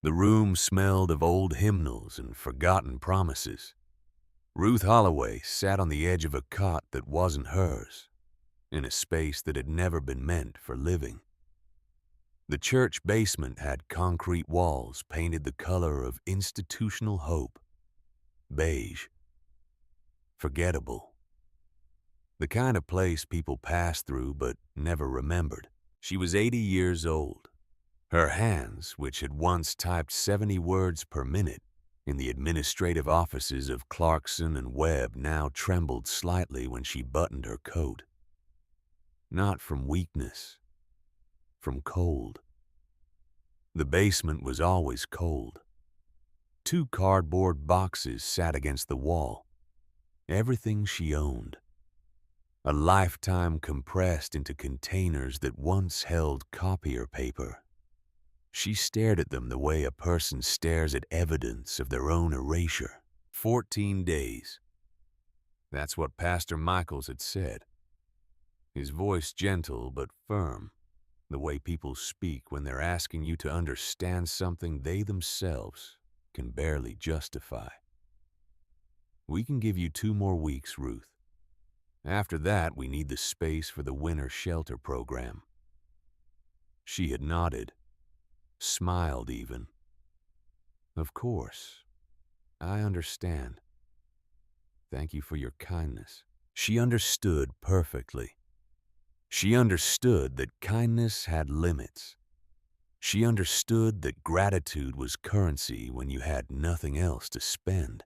The room smelled of old hymnals and forgotten promises. Ruth Holloway sat on the edge of a cot that wasn't hers, in a space that had never been meant for living. The church basement had concrete walls painted the color of institutional hope, beige, forgettable. The kind of place people passed through but never remembered. She was 80 years old. Her hands, which had once typed 70 words per minute in the administrative offices of Clarkson and Webb, now trembled slightly when she buttoned her coat. Not from weakness, from cold. The basement was always cold. 2 cardboard boxes sat against the wall. Everything she owned. A lifetime compressed into containers that once held copier paper. She stared at them the way a person stares at evidence of their own erasure. 14 days. That's what Pastor Michaels had said. His voice gentle but firm, the way people speak when they're asking you to understand something they themselves can barely justify. We can give you 2 more weeks, Ruth. After that, we need the space for the winter shelter program. She had nodded, smiled even. Of course. I understand. Thank you for your kindness. She understood perfectly. She understood that kindness had limits. She understood that gratitude was currency when you had nothing else to spend.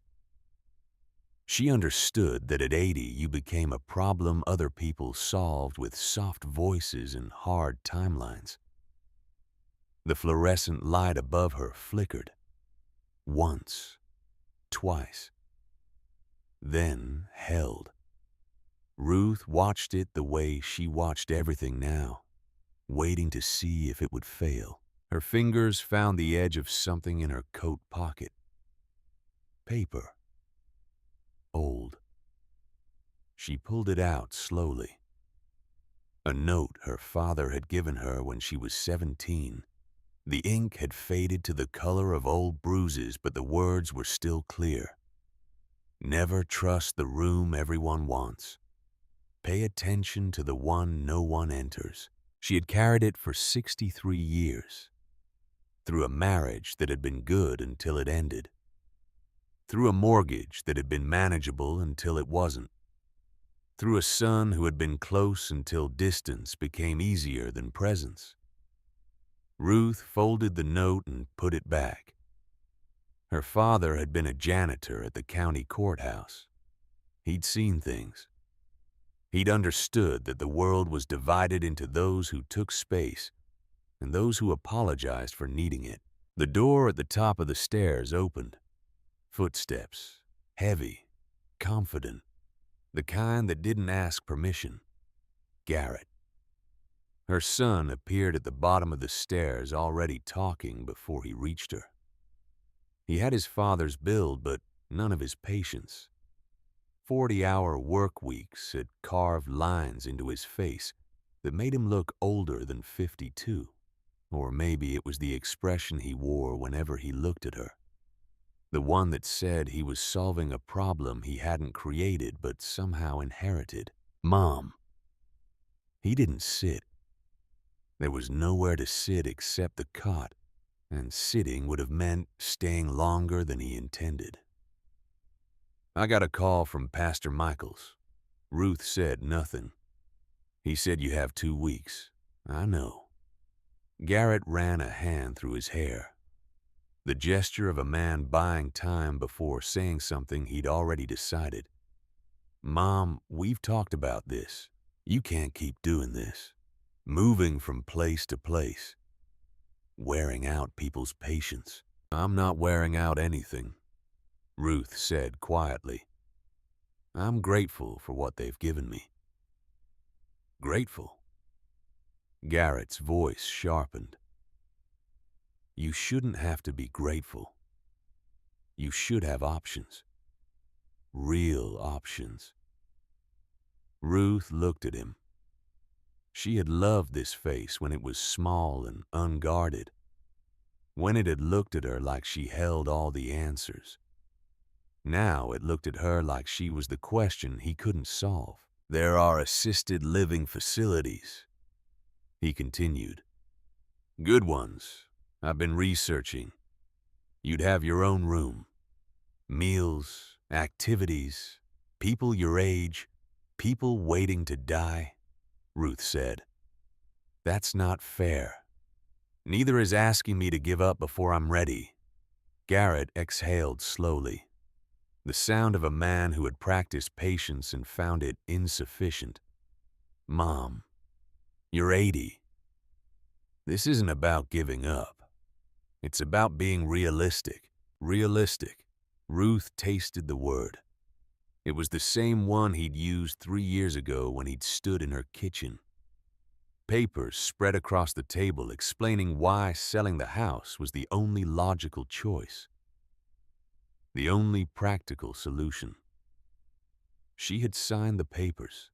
She understood that at 80 you became a problem other people solved with soft voices and hard timelines. The fluorescent light above her flickered. Once, twice. Then held. Ruth watched it the way she watched everything now, waiting to see if it would fail. Her fingers found the edge of something in her coat pocket. Paper. Old. She pulled it out slowly. A note her father had given her when she was 17. The ink had faded to the color of old bruises, but the words were still clear. Never trust the room everyone wants. Pay attention to the one no one enters. She had carried it for 63 years. Through a marriage that had been good until it ended. Through a mortgage that had been manageable until it wasn't. Through a son who had been close until distance became easier than presence. Ruth folded the note and put it back. Her father had been a janitor at the county courthouse. He'd seen things. He'd understood that the world was divided into those who took space and those who apologized for needing it. The door at the top of the stairs opened. Footsteps, heavy, confident, the kind that didn't ask permission. Garrett. Her son appeared at the bottom of the stairs, already talking before he reached her. He had his father's build, but none of his patience. 40-hour work weeks had carved lines into his face that made him look older than 52. Or maybe it was the expression he wore whenever he looked at her. The one that said he was solving a problem he hadn't created but somehow inherited. Mom. He didn't sit. There was nowhere to sit except the cot, and sitting would have meant staying longer than he intended. I got a call from Pastor Michaels. Ruth said nothing. He said you have 2 weeks. I know. Garrett ran a hand through his hair. The gesture of a man buying time before saying something he'd already decided. Mom, we've talked about this. You can't keep doing this. Moving from place to place. Wearing out people's patience. I'm not wearing out anything, Ruth said quietly. I'm grateful for what they've given me. Grateful? Garrett's voice sharpened. You shouldn't have to be grateful. You should have options. Real options. Ruth looked at him. She had loved this face when it was small and unguarded. When it had looked at her like she held all the answers, now it looked at her like she was the question he couldn't solve. There are assisted living facilities, he continued. Good ones. I've been researching. You'd have your own room. Meals, activities, people your age, people waiting to die, Ruth said. That's not fair. Neither is asking me to give up before I'm ready. Garrett exhaled slowly, the sound of a man who had practiced patience and found it insufficient. Mom, you're 80. This isn't about giving up. It's about being realistic. Realistic. Ruth tasted the word. It was the same one he'd used 3 years ago when he'd stood in her kitchen. Papers spread across the table explaining why selling the house was the only logical choice. The only practical solution. She had signed the papers.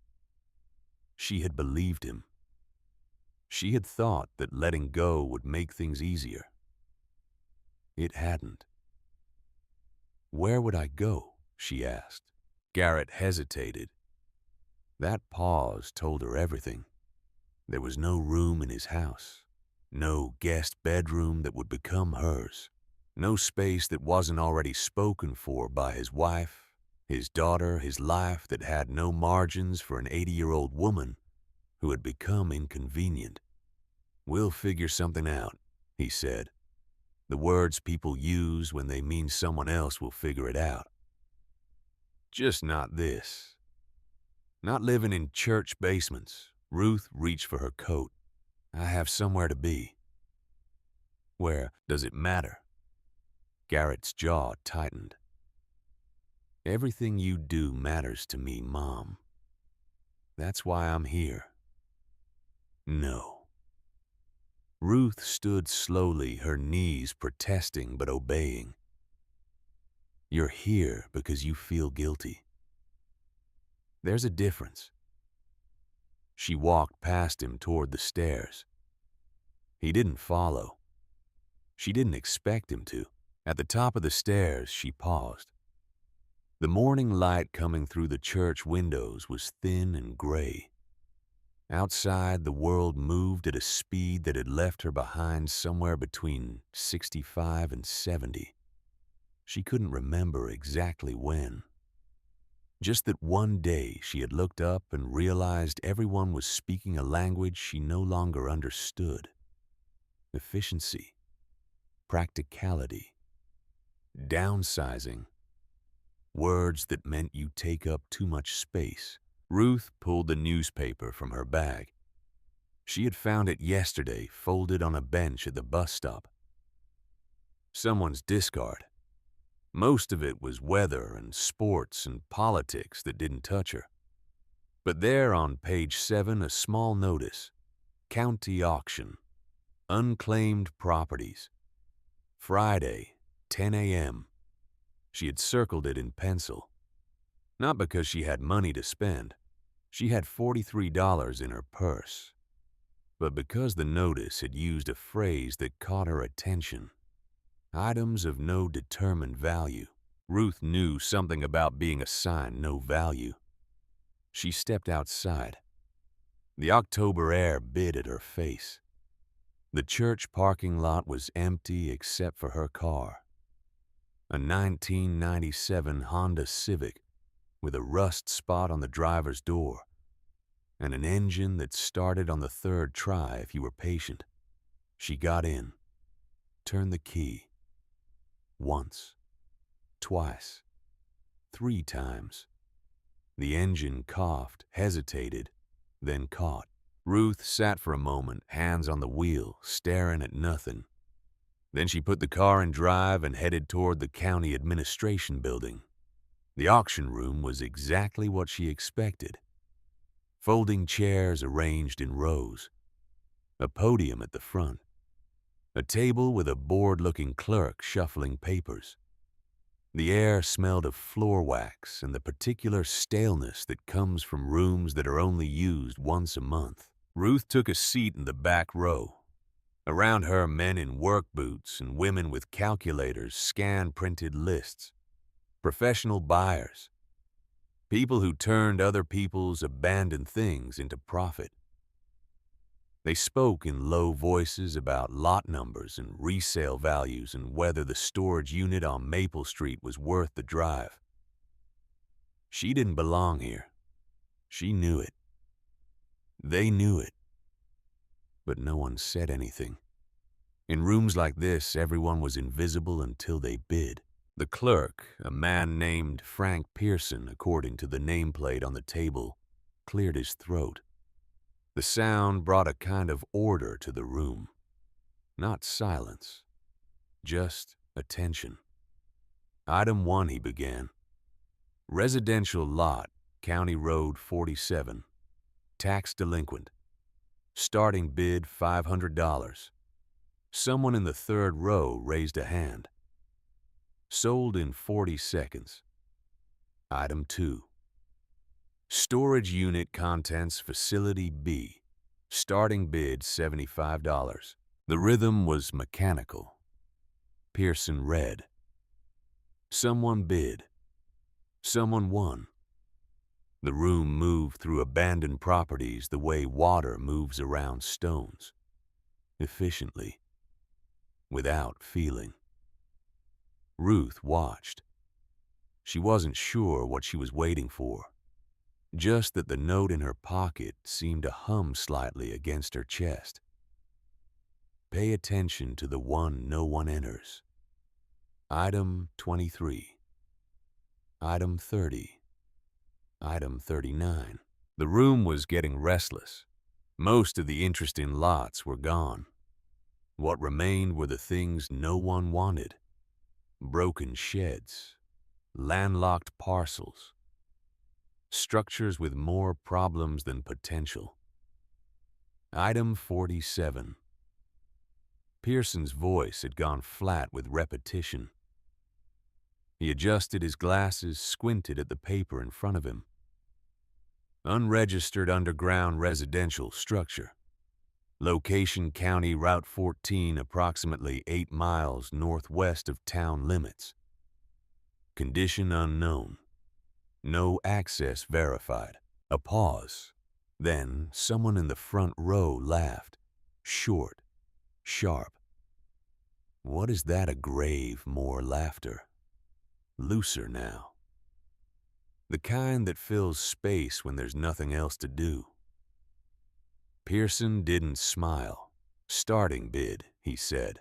She had believed him. She had thought that letting go would make things easier. It hadn't. Where would I go? She asked. Garrett hesitated. That pause told her everything. There was no room in his house, no guest bedroom that would become hers, no space that wasn't already spoken for by his wife, his daughter, his life that had no margins for an 80-year-old woman who had become inconvenient. We'll figure something out, he said. The words people use when they mean someone else will figure it out. Just not this. Not living in church basements. Ruth reached for her coat. I have somewhere to be. Where does it matter? Garrett's jaw tightened. Everything you do matters to me, Mom. That's why I'm here. No. Ruth stood slowly, her knees protesting but obeying. You're here because you feel guilty. There's a difference. She walked past him toward the stairs. He didn't follow. She didn't expect him to. At the top of the stairs, she paused. The morning light coming through the church windows was thin and gray. Outside, the world moved at a speed that had left her behind somewhere between 65 and 70. She couldn't remember exactly when. Just that one day she had looked up and realized everyone was speaking a language she no longer understood. Efficiency, practicality, downsizing, words that meant you take up too much space. Ruth pulled the newspaper from her bag. She had found it yesterday, folded on a bench at the bus stop. Someone's discard. Most of it was weather and sports and politics that didn't touch her. But there on page 7, a small notice. County auction. Unclaimed properties. Friday, 10 a.m. She had circled it in pencil. Not because she had money to spend. She had $43 in her purse. But because the notice had used a phrase that caught her attention. Items of no determined value. Ruth knew something about being assigned no value. She stepped outside. The October air bit at her face. The church parking lot was empty except for her car. A 1997 Honda Civic with a rust spot on the driver's door and an engine that started on the third try if you were patient. She got in, turned the key. Once, twice, 3 times. The engine coughed, hesitated, then caught. Ruth sat for a moment, hands on the wheel, staring at nothing. Then she put the car in drive and headed toward the county administration building. The auction room was exactly what she expected. Folding chairs arranged in rows. A podium at the front. A table with a bored-looking clerk shuffling papers. The air smelled of floor wax and the particular staleness that comes from rooms that are only used once a month. Ruth took a seat in the back row. Around her, men in work boots and women with calculators scanned printed lists. Professional buyers. People who turned other people's abandoned things into profit. They spoke in low voices about lot numbers and resale values and whether the storage unit on Maple Street was worth the drive. She didn't belong here. She knew it. They knew it. But no one said anything. In rooms like this, everyone was invisible until they bid. The clerk, a man named Frank Pearson, according to the nameplate on the table, cleared his throat. The sound brought a kind of order to the room. Not silence, just attention. Item 1, he began. Residential lot, County Road 47. Tax delinquent. Starting bid $500. Someone in the third row raised a hand. Sold in 40 seconds. Item 2. Storage unit contents facility B. Starting bid $75. The rhythm was mechanical. Pearson read. Someone bid. Someone won. The room moved through abandoned properties the way water moves around stones. Efficiently. Without feeling. Ruth watched. She wasn't sure what she was waiting for, just that the note in her pocket seemed to hum slightly against her chest. Pay attention to the one no one enters. Item 23. Item 30. Item 39. The room was getting restless. Most of the interesting lots were gone. What remained were the things no one wanted. Broken sheds, landlocked parcels, structures with more problems than potential. Item 47. Pearson's voice had gone flat with repetition. He adjusted his glasses, squinted at the paper in front of him. Unregistered underground residential structure. Location County Route 14, approximately 8 miles northwest of town limits. Condition unknown. No access verified. A pause. Then someone in the front row laughed. Short. Sharp. What is that, a grave more laughter? Looser now. The kind that fills space when there's nothing else to do. Pearson didn't smile. Starting bid, he said.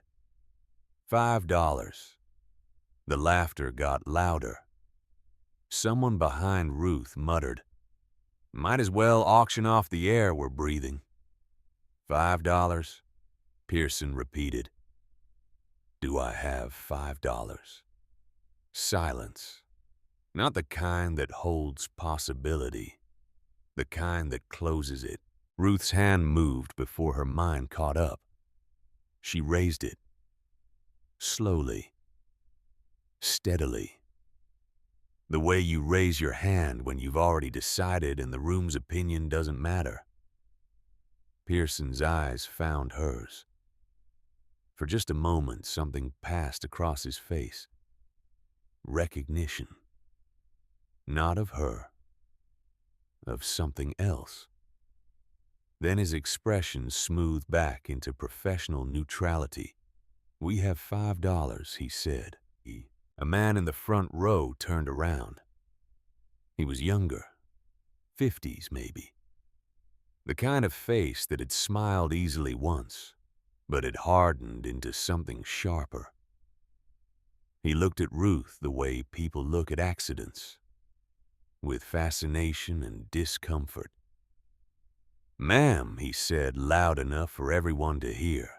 $5. The laughter got louder. Someone behind Ruth muttered, Might as well auction off the air we're breathing. $5? Pearson repeated. Do I have $5? Silence. Not the kind that holds possibility. The kind that closes it. Ruth's hand moved before her mind caught up. She raised it. Slowly. Steadily. The way you raise your hand when you've already decided and the room's opinion doesn't matter. Pearson's eyes found hers. For just a moment, something passed across his face. Recognition. Not of her. Of something else. Then his expression smoothed back into professional neutrality. We have $5, he said. A man in the front row turned around. He was younger. 50s, maybe. The kind of face that had smiled easily once, but had hardened into something sharper. He looked at Ruth the way people look at accidents, with fascination and discomfort. Ma'am, he said loud enough for everyone to hear.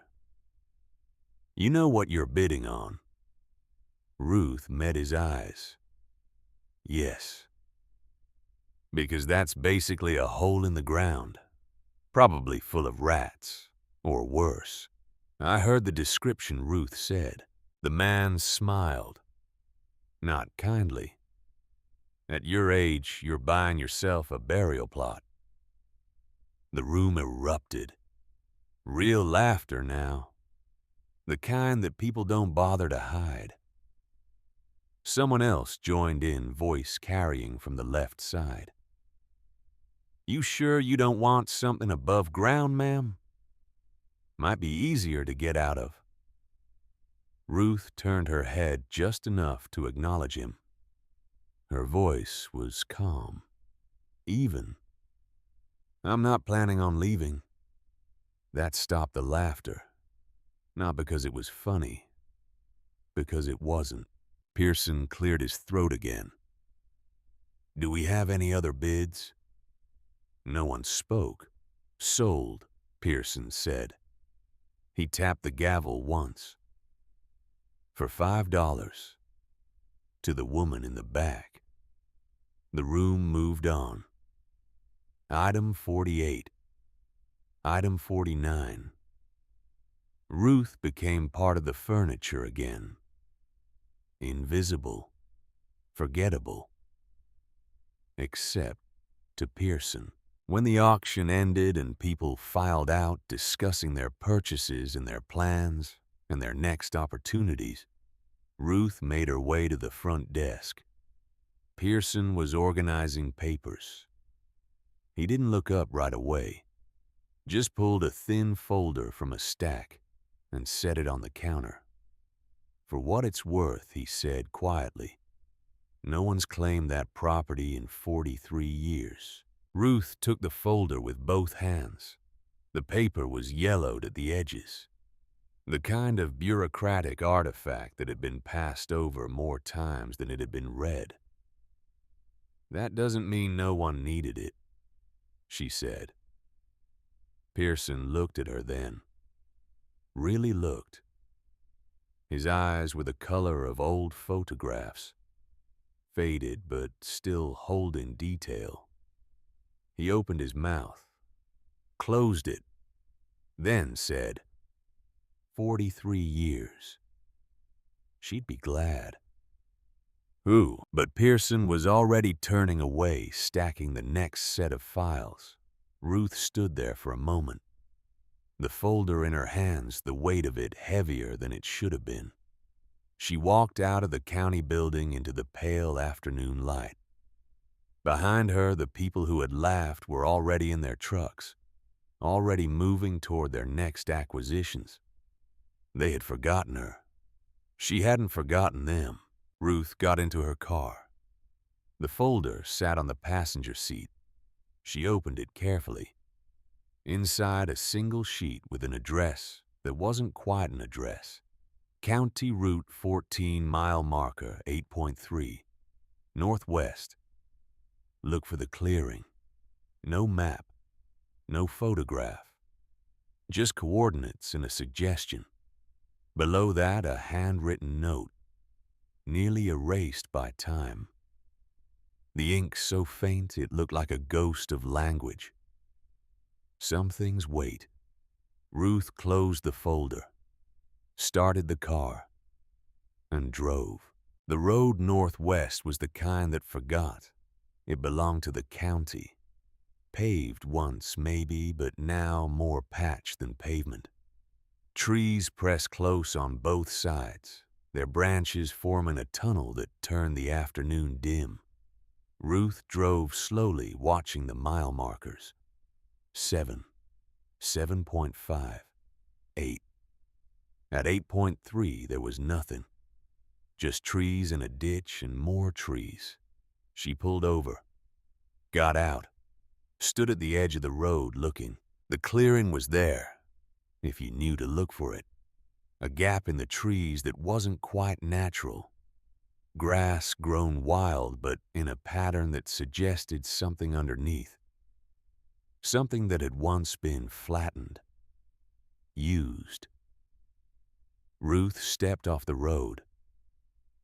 You know what you're bidding on? Ruth met his eyes. Yes. Because that's basically a hole in the ground, probably full of rats, or worse. I heard the description Ruth said. The man smiled. Not kindly. At your age, you're buying yourself a burial plot. The room erupted. Real laughter now, the kind that people don't bother to hide. Someone else joined in, voice carrying from the left side. "You sure you don't want something above ground, ma'am? Might be easier to get out of." Ruth turned her head just enough to acknowledge him. Her voice was calm, even. "I'm not planning on leaving." That stopped the laughter. Not because it was funny, because it wasn't. Pearson cleared his throat again. "Do we have any other bids?" No one spoke. "Sold," Pearson said. He tapped the gavel once. "For $5. To the woman in the back." The room moved on. Item 48. Item 49. Ruth became part of the furniture again. Invisible. Forgettable. Except to Pearson. When the auction ended and people filed out discussing their purchases and their plans and their next opportunities, Ruth made her way to the front desk. Pearson was organizing papers. He didn't look up right away, just pulled a thin folder from a stack and set it on the counter. "For what it's worth," he said quietly, "no one's claimed that property in 43 years. Ruth took the folder with both hands. The paper was yellowed at the edges, the kind of bureaucratic artifact that had been passed over more times than it had been read. "That doesn't mean no one needed it," she said. Pearson looked at her then. Really looked. His eyes were the color of old photographs, faded but still holding detail. He opened his mouth, closed it, then said, 43 years. She'd be glad. Who? But Pearson was already turning away, stacking the next set of files. Ruth stood there for a moment, the folder in her hands, the weight of it heavier than it should have been. She walked out of the county building into the pale afternoon light. Behind her, the people who had laughed were already in their trucks, already moving toward their next acquisitions. They had forgotten her. She hadn't forgotten them. Ruth got into her car. The folder sat on the passenger seat. She opened it carefully. Inside, a single sheet with an address that wasn't quite an address. County Route 14, mile marker 8.3, northwest. Look for the clearing. No map, no photograph. Just coordinates and a suggestion. Below that, a handwritten note, nearly erased by time. The ink so faint it looked like a ghost of language. Some things wait. Ruth closed the folder, started the car, and drove. The road northwest was the kind that forgot. It belonged to the county. Paved once, maybe, but now more patch than pavement. Trees pressed close on both sides, their branches forming a tunnel that turned the afternoon dim. Ruth drove slowly, watching the mile markers. 7, 7.5, 8. At 8.3, there was nothing. Just trees and a ditch and more trees. She pulled over, got out, stood at the edge of the road looking. The clearing was there, if you knew to look for it. A gap in the trees that wasn't quite natural. Grass grown wild, but in a pattern that suggested something underneath. Something that had once been flattened, used. Ruth stepped off the road.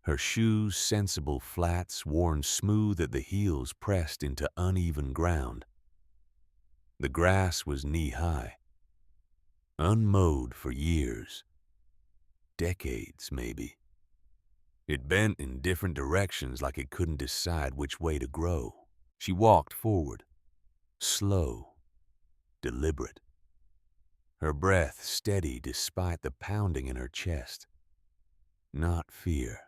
Her shoes, sensible flats, worn smooth at the heels, pressed into uneven ground. The grass was knee-high, unmowed for years. Decades, maybe. It bent in different directions like it couldn't decide which way to grow. She walked forward, slow, deliberate. her breath steady despite the pounding in her chest. Not fear.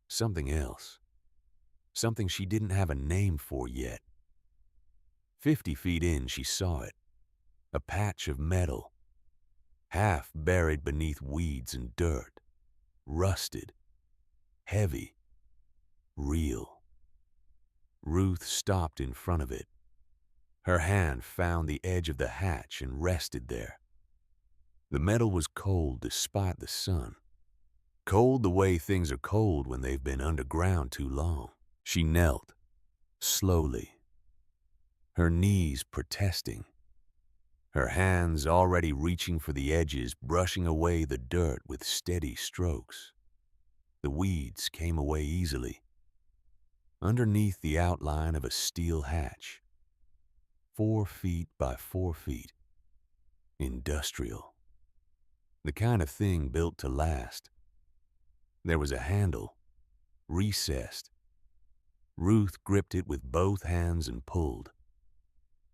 Something else. Something she didn't have a name for yet. 50 feet in, she saw it. A patch of metal, half buried beneath weeds and dirt. Rusted. Heavy. Real. Ruth stopped in front of it. Her hand found the edge of the hatch and rested there. The metal was cold despite the sun. Cold the way things are cold when they've been underground too long. She knelt, slowly, her knees protesting, her hands already reaching for the edges, brushing away the dirt with steady strokes. The weeds came away easily. Underneath the outline of a steel hatch, 4 feet by 4 feet. Industrial. The kind of thing built to last. There was a handle, recessed. Ruth gripped it with both hands and pulled.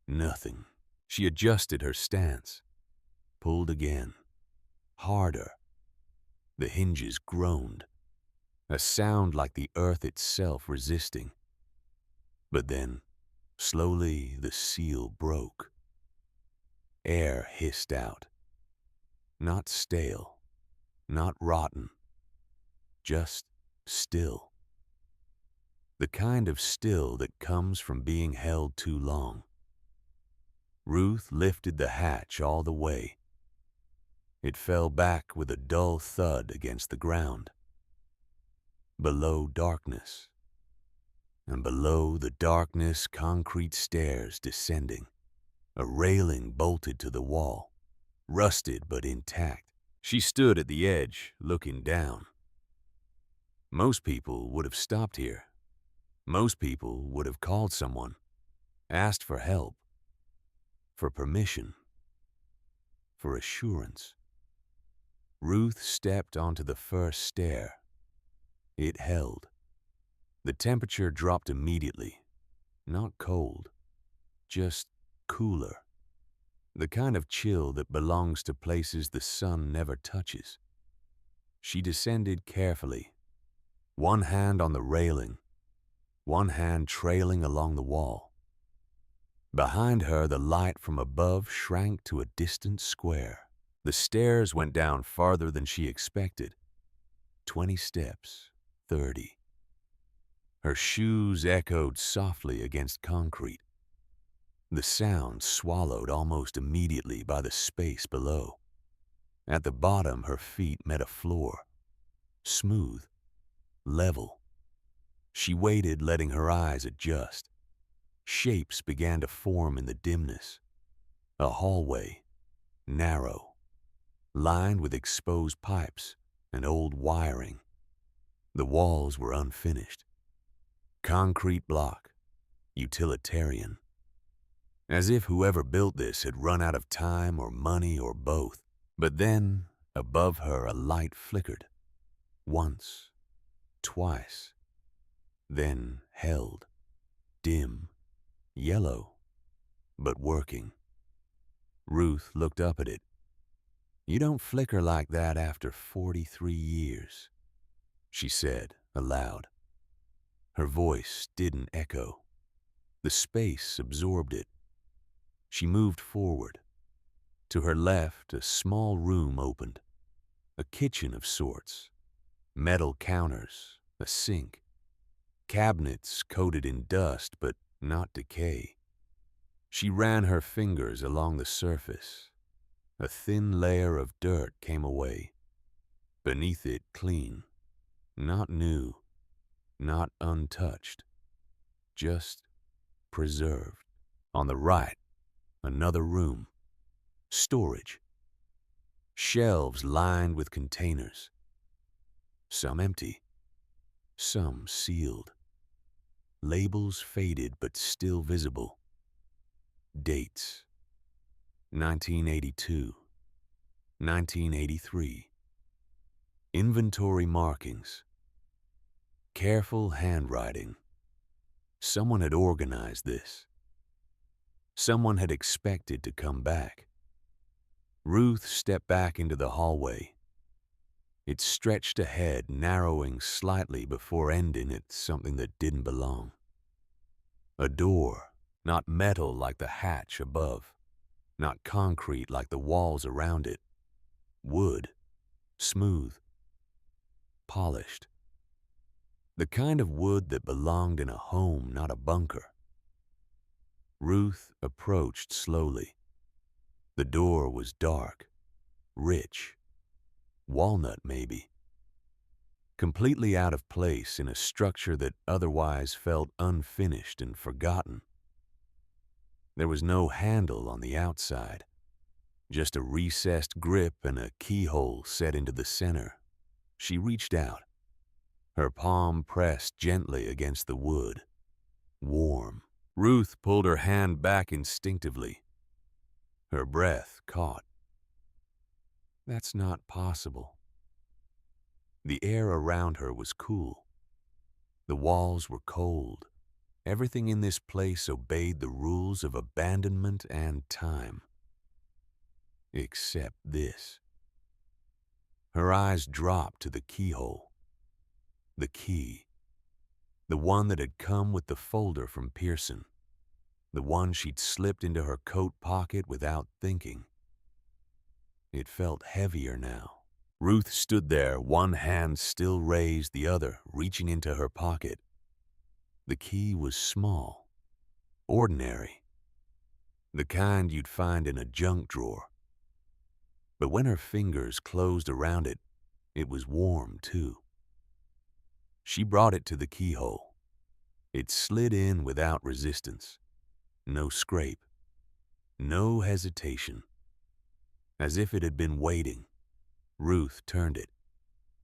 Nothing. She adjusted her stance, pulled again, harder. The hinges groaned, a sound like the earth itself resisting. But then, slowly, the seal broke. Air hissed out. Not stale, not rotten, just still. The kind of still that comes from being held too long. Ruth lifted the hatch all the way. It fell back with a dull thud against the ground. Below, darkness. And below the darkness, concrete stairs descending. A railing bolted to the wall, rusted but intact. She stood at the edge, looking down. Most people would have stopped here. Most people would have called someone, asked for help, for permission, for assurance. Ruth stepped onto the first stair. It held. The temperature dropped immediately. Not cold, just cooler. The kind of chill that belongs to places the sun never touches. She descended carefully, one hand on the railing, one hand trailing along the wall. Behind her, the light from above shrank to a distant square. The stairs went down farther than she expected. 20 steps, 30. Her shoes echoed softly against concrete. The sound swallowed almost immediately by the space below. At the bottom, her feet met a floor. Smooth, level. She waited, letting her eyes adjust. Shapes began to form in the dimness. A hallway, narrow, lined with exposed pipes and old wiring. The walls were unfinished. Concrete block, utilitarian. As if whoever built this had run out of time or money or both. But then, above her, a light flickered. Once, twice. Then held, dim, yellow, but working. Ruth looked up at it. "You don't flicker like that after 43 years, she said aloud. Her voice didn't echo. The space absorbed it. She moved forward. To her left, a small room opened. A kitchen of sorts. Metal counters, a sink. Cabinets coated in dust, but not decay. She ran her fingers along the surface. A thin layer of dirt came away. Beneath it, clean. Not new. Not untouched. Just preserved. On the right, another room. Storage. Shelves lined with containers. Some empty. Some sealed. Labels faded but still visible. Dates. 1982. 1983. Inventory markings. Careful handwriting. Someone had organized this. Someone had expected to come back. Ruth stepped back into the hallway. It stretched ahead, narrowing slightly before ending at something that didn't belong. A door, not metal like the hatch above, not concrete like the walls around it. Wood, smooth, polished. The kind of wood that belonged in a home, not a bunker. Ruth approached slowly. The door was dark, rich, walnut maybe. Completely out of place in a structure that otherwise felt unfinished and forgotten. There was no handle on the outside, just a recessed grip and a keyhole set into the center. She reached out, her palm pressed gently against the wood. Warm. Ruth pulled her hand back instinctively. Her breath caught. That's not possible. The air around her was cool. The walls were cold. Everything in this place obeyed the rules of abandonment and time. Except this. Her eyes dropped to the keyhole. The key. The one that had come with the folder from Pearson. The one she'd slipped into her coat pocket without thinking. It felt heavier now. Ruth stood there, one hand still raised, the other reaching into her pocket. The key was small, ordinary, the kind you'd find in a junk drawer. But when her fingers closed around it, it was warm too. She brought it to the keyhole. It slid in without resistance. No scrape. No hesitation. As if it had been waiting. Ruth turned it.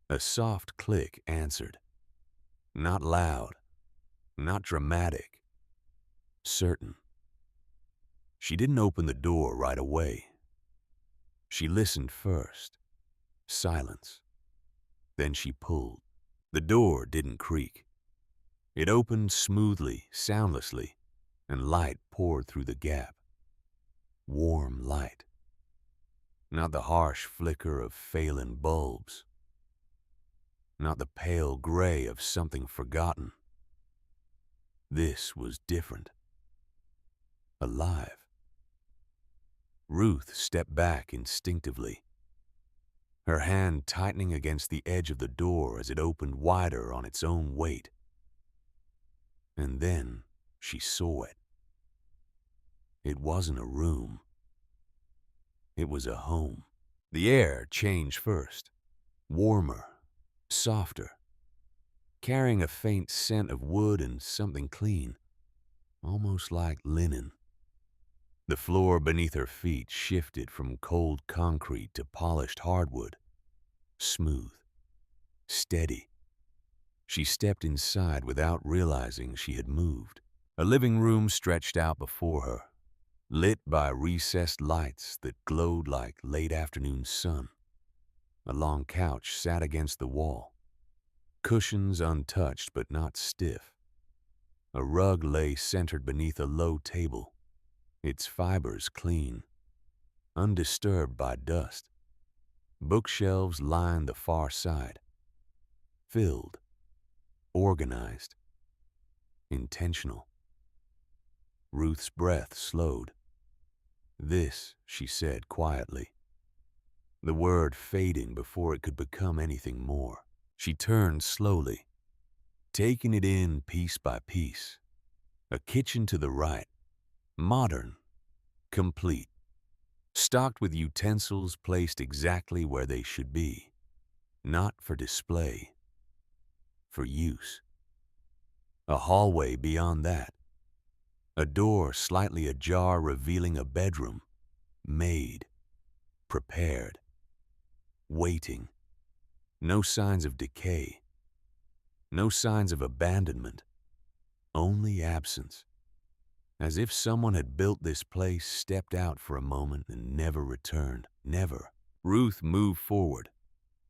A soft click answered. Not loud. Not dramatic. Certain. She didn't open the door right away. She listened first. Silence. Then she pulled. The door didn't creak. It opened smoothly, soundlessly, and light poured through the gap. Warm light. Not the harsh flicker of failing bulbs. Not the pale gray of something forgotten. This was different. Alive. Ruth stepped back instinctively, her hand tightening against the edge of the door as it opened wider on its own weight. And then she saw it. It wasn't a room. It was a home. The air changed first, warmer, softer, carrying a faint scent of wood and something clean, almost like linen. The floor beneath her feet shifted from cold concrete to polished hardwood, smooth, steady. She stepped inside without realizing she had moved. A living room stretched out before her, lit by recessed lights that glowed like late afternoon sun. A long couch sat against the wall, cushions untouched but not stiff. A rug lay centered beneath a low table, its fibers clean, undisturbed by dust. Bookshelves lined the far side, filled, organized, intentional. Ruth's breath slowed. This, she said quietly, the word fading before it could become anything more. She turned slowly, taking it in piece by piece. A kitchen to the right, modern, complete, stocked with utensils placed exactly where they should be, not for display, for use. A hallway beyond that, a door slightly ajar revealing a bedroom, made, prepared, waiting. No signs of decay, no signs of abandonment, only absence. As if someone had built this place, stepped out for a moment, and never returned. Never. Ruth moved forward,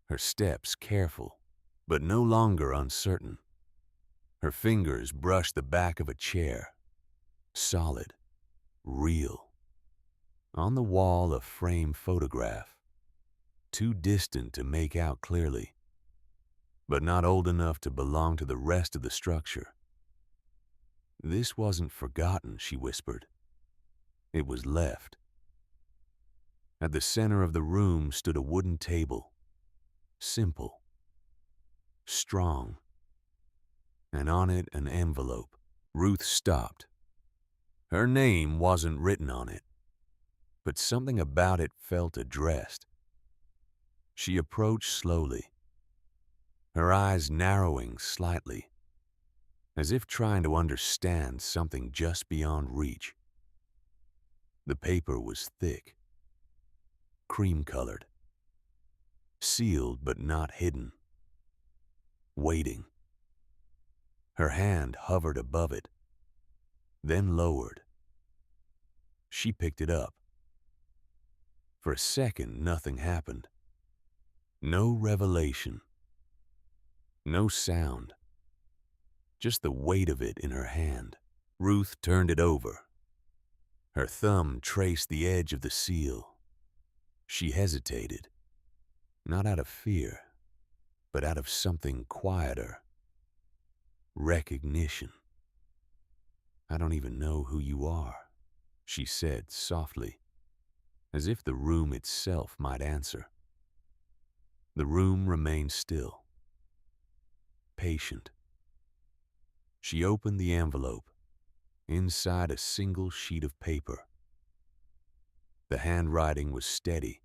her steps careful, but no longer uncertain. Her fingers brushed the back of a chair, solid, real. On the wall, a framed photograph, too distant to make out clearly, but not old enough to belong to the rest of the structure. This wasn't forgotten, she whispered. It was left. At the center of the room stood a wooden table, simple, strong, and on it an envelope. Ruth stopped. Her name wasn't written on it, but something about it felt addressed. She approached slowly, her eyes narrowing slightly, as if trying to understand something just beyond reach. The paper was thick, cream-colored, sealed but not hidden, waiting. Her hand hovered above it, then lowered. She picked it up. For a second, nothing happened. No revelation, no sound, just the weight of it in her hand. Ruth turned it over. Her thumb traced the edge of the seal. She hesitated, not out of fear, but out of something quieter. Recognition. I don't even know who you are, she said softly, as if the room itself might answer. The room remained still, patient. She opened the envelope. Inside, a single sheet of paper. The handwriting was steady,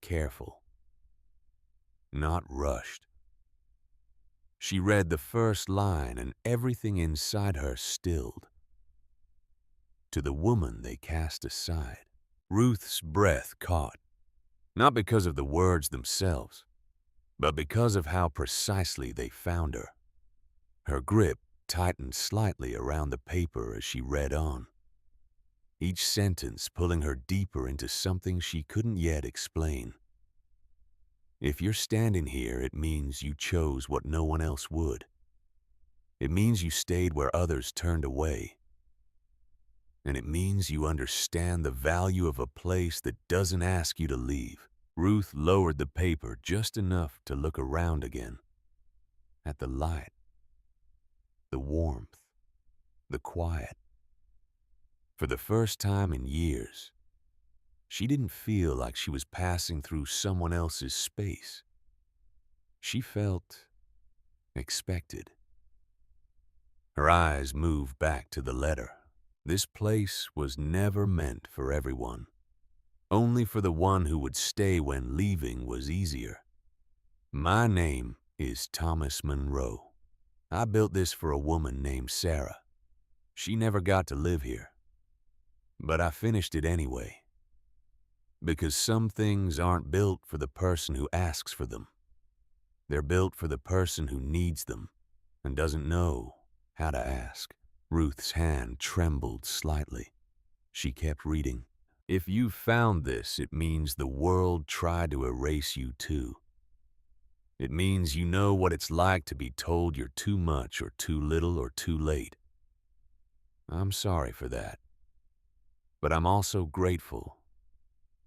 careful, not rushed. She read the first line, and everything inside her stilled. To the woman they cast aside. Ruth's breath caught, not because of the words themselves, but because of how precisely they found her. Her grip tightened slightly around the paper as she read on, each sentence pulling her deeper into something she couldn't yet explain. If you're standing here, it means you chose what no one else would. It means you stayed where others turned away. And it means you understand the value of a place that doesn't ask you to leave. Ruth lowered the paper just enough to look around again, at the light, the warmth, the quiet. For the first time in years, she didn't feel like she was passing through someone else's space. She felt expected. Her eyes moved back to the letter. This place was never meant for everyone. Only for the one who would stay when leaving was easier. My name is Thomas Monroe. I built this for a woman named Sarah. She never got to live here, but I finished it anyway. Because some things aren't built for the person who asks for them. They're built for the person who needs them and doesn't know how to ask. Ruth's hand trembled slightly. She kept reading. If you found this, it means the world tried to erase you too. It means you know what it's like to be told you're too much or too little or too late. I'm sorry for that. But I'm also grateful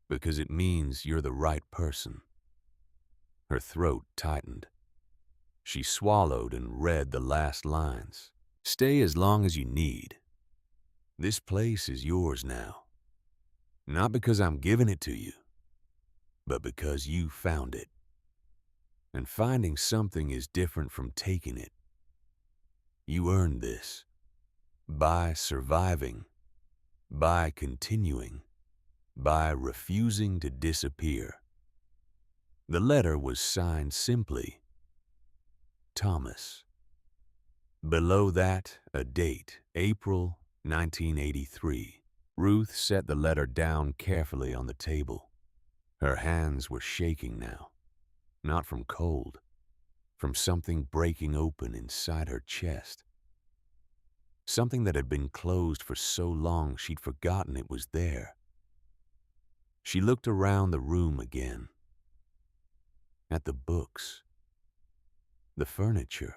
because it means you're the right person. Her throat tightened. She swallowed and read the last lines. Stay as long as you need. This place is yours now. Not because I'm giving it to you, but because you found it. And finding something is different from taking it. You earned this by surviving, by continuing, by refusing to disappear. The letter was signed simply, Thomas. Below that, a date, April 1983. Ruth set the letter down carefully on the table. Her hands were shaking now, not from cold, from something breaking open inside her chest. Something that had been closed for so long she'd forgotten it was there. She looked around the room again, at the books, the furniture,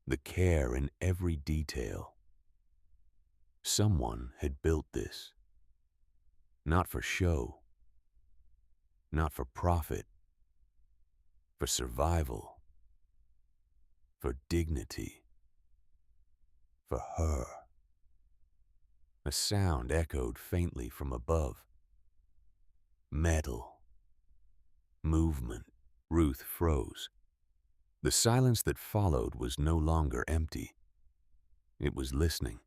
the care in every detail. Someone had built this. Not for show, not for profit, for survival, for dignity, for her. A sound echoed faintly from above. Metal. Movement. Ruth froze. The silence that followed was no longer empty. It was listening.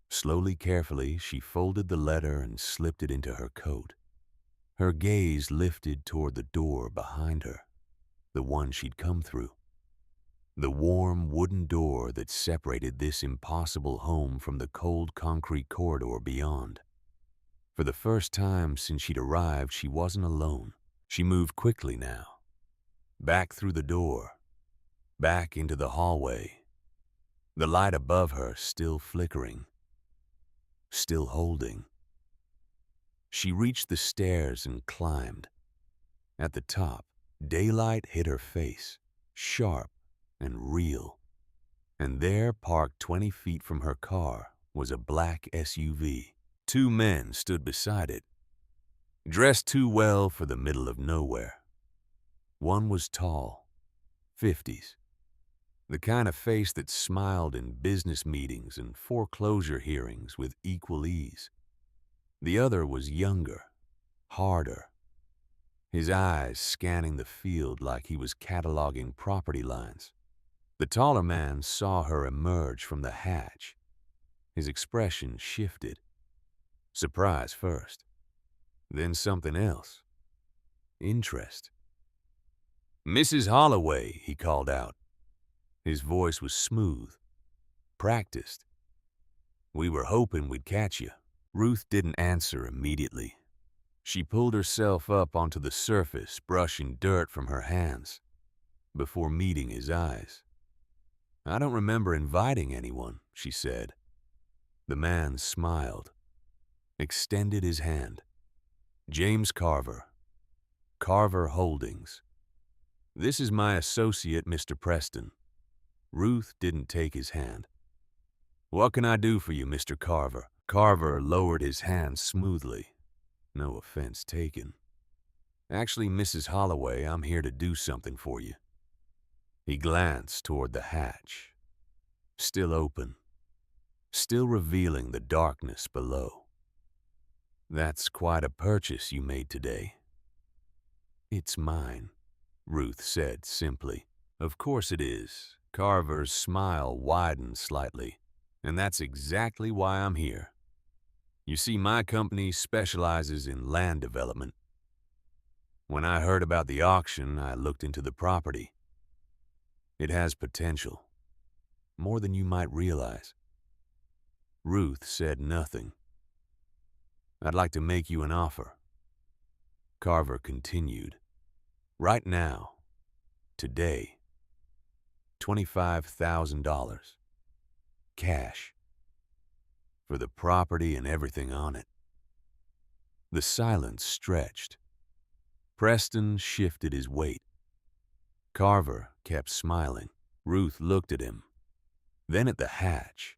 Slowly, carefully, she folded the letter and slipped it into her coat. Her gaze lifted toward the door behind her, the one she'd come through. The warm wooden door that separated this impossible home from the cold concrete corridor beyond. For the first time since she'd arrived, she wasn't alone. She moved quickly now. Back through the door, back into the hallway, the light above her still flickering, still holding. She reached the stairs and climbed. At the top, daylight hit her face, sharp and real. And there, parked 20 feet from her car, was a black SUV. 2 men stood beside it, dressed too well for the middle of nowhere. One was tall, 50s, the kind of face that smiled in business meetings and foreclosure hearings with equal ease. The other was younger, harder, his eyes scanning the field like he was cataloging property lines. The taller man saw her emerge from the hatch. His expression shifted. Surprise first, then something else. Interest. "Mrs. Holloway," he called out. His voice was smooth, practiced. "We were hoping we'd catch you." Ruth didn't answer immediately. She pulled herself up onto the surface, brushing dirt from her hands, before meeting his eyes. "I don't remember inviting anyone," she said. The man smiled, extended his hand. "James Carver, Carver Holdings. This is my associate, Mr. Preston." Ruth didn't take his hand. "What can I do for you, Mr. Carver?" Carver lowered his hand smoothly. "No offense taken. Actually, Mrs. Holloway, I'm here to do something for you." He glanced toward the hatch. Still open. Still revealing the darkness below. "That's quite a purchase you made today." "It's mine," Ruth said simply. "Of course it is." Carver's smile widened slightly. "And that's exactly why I'm here. You see, my company specializes in land development. When I heard about the auction, I looked into the property. It has potential, more than you might realize." Ruth said nothing. "I'd like to make you an offer." Carver continued. "Right now, today, $25,000. Cash. For the property and everything on it." The silence stretched. Preston shifted his weight. Carver kept smiling. Ruth looked at him, then at the hatch,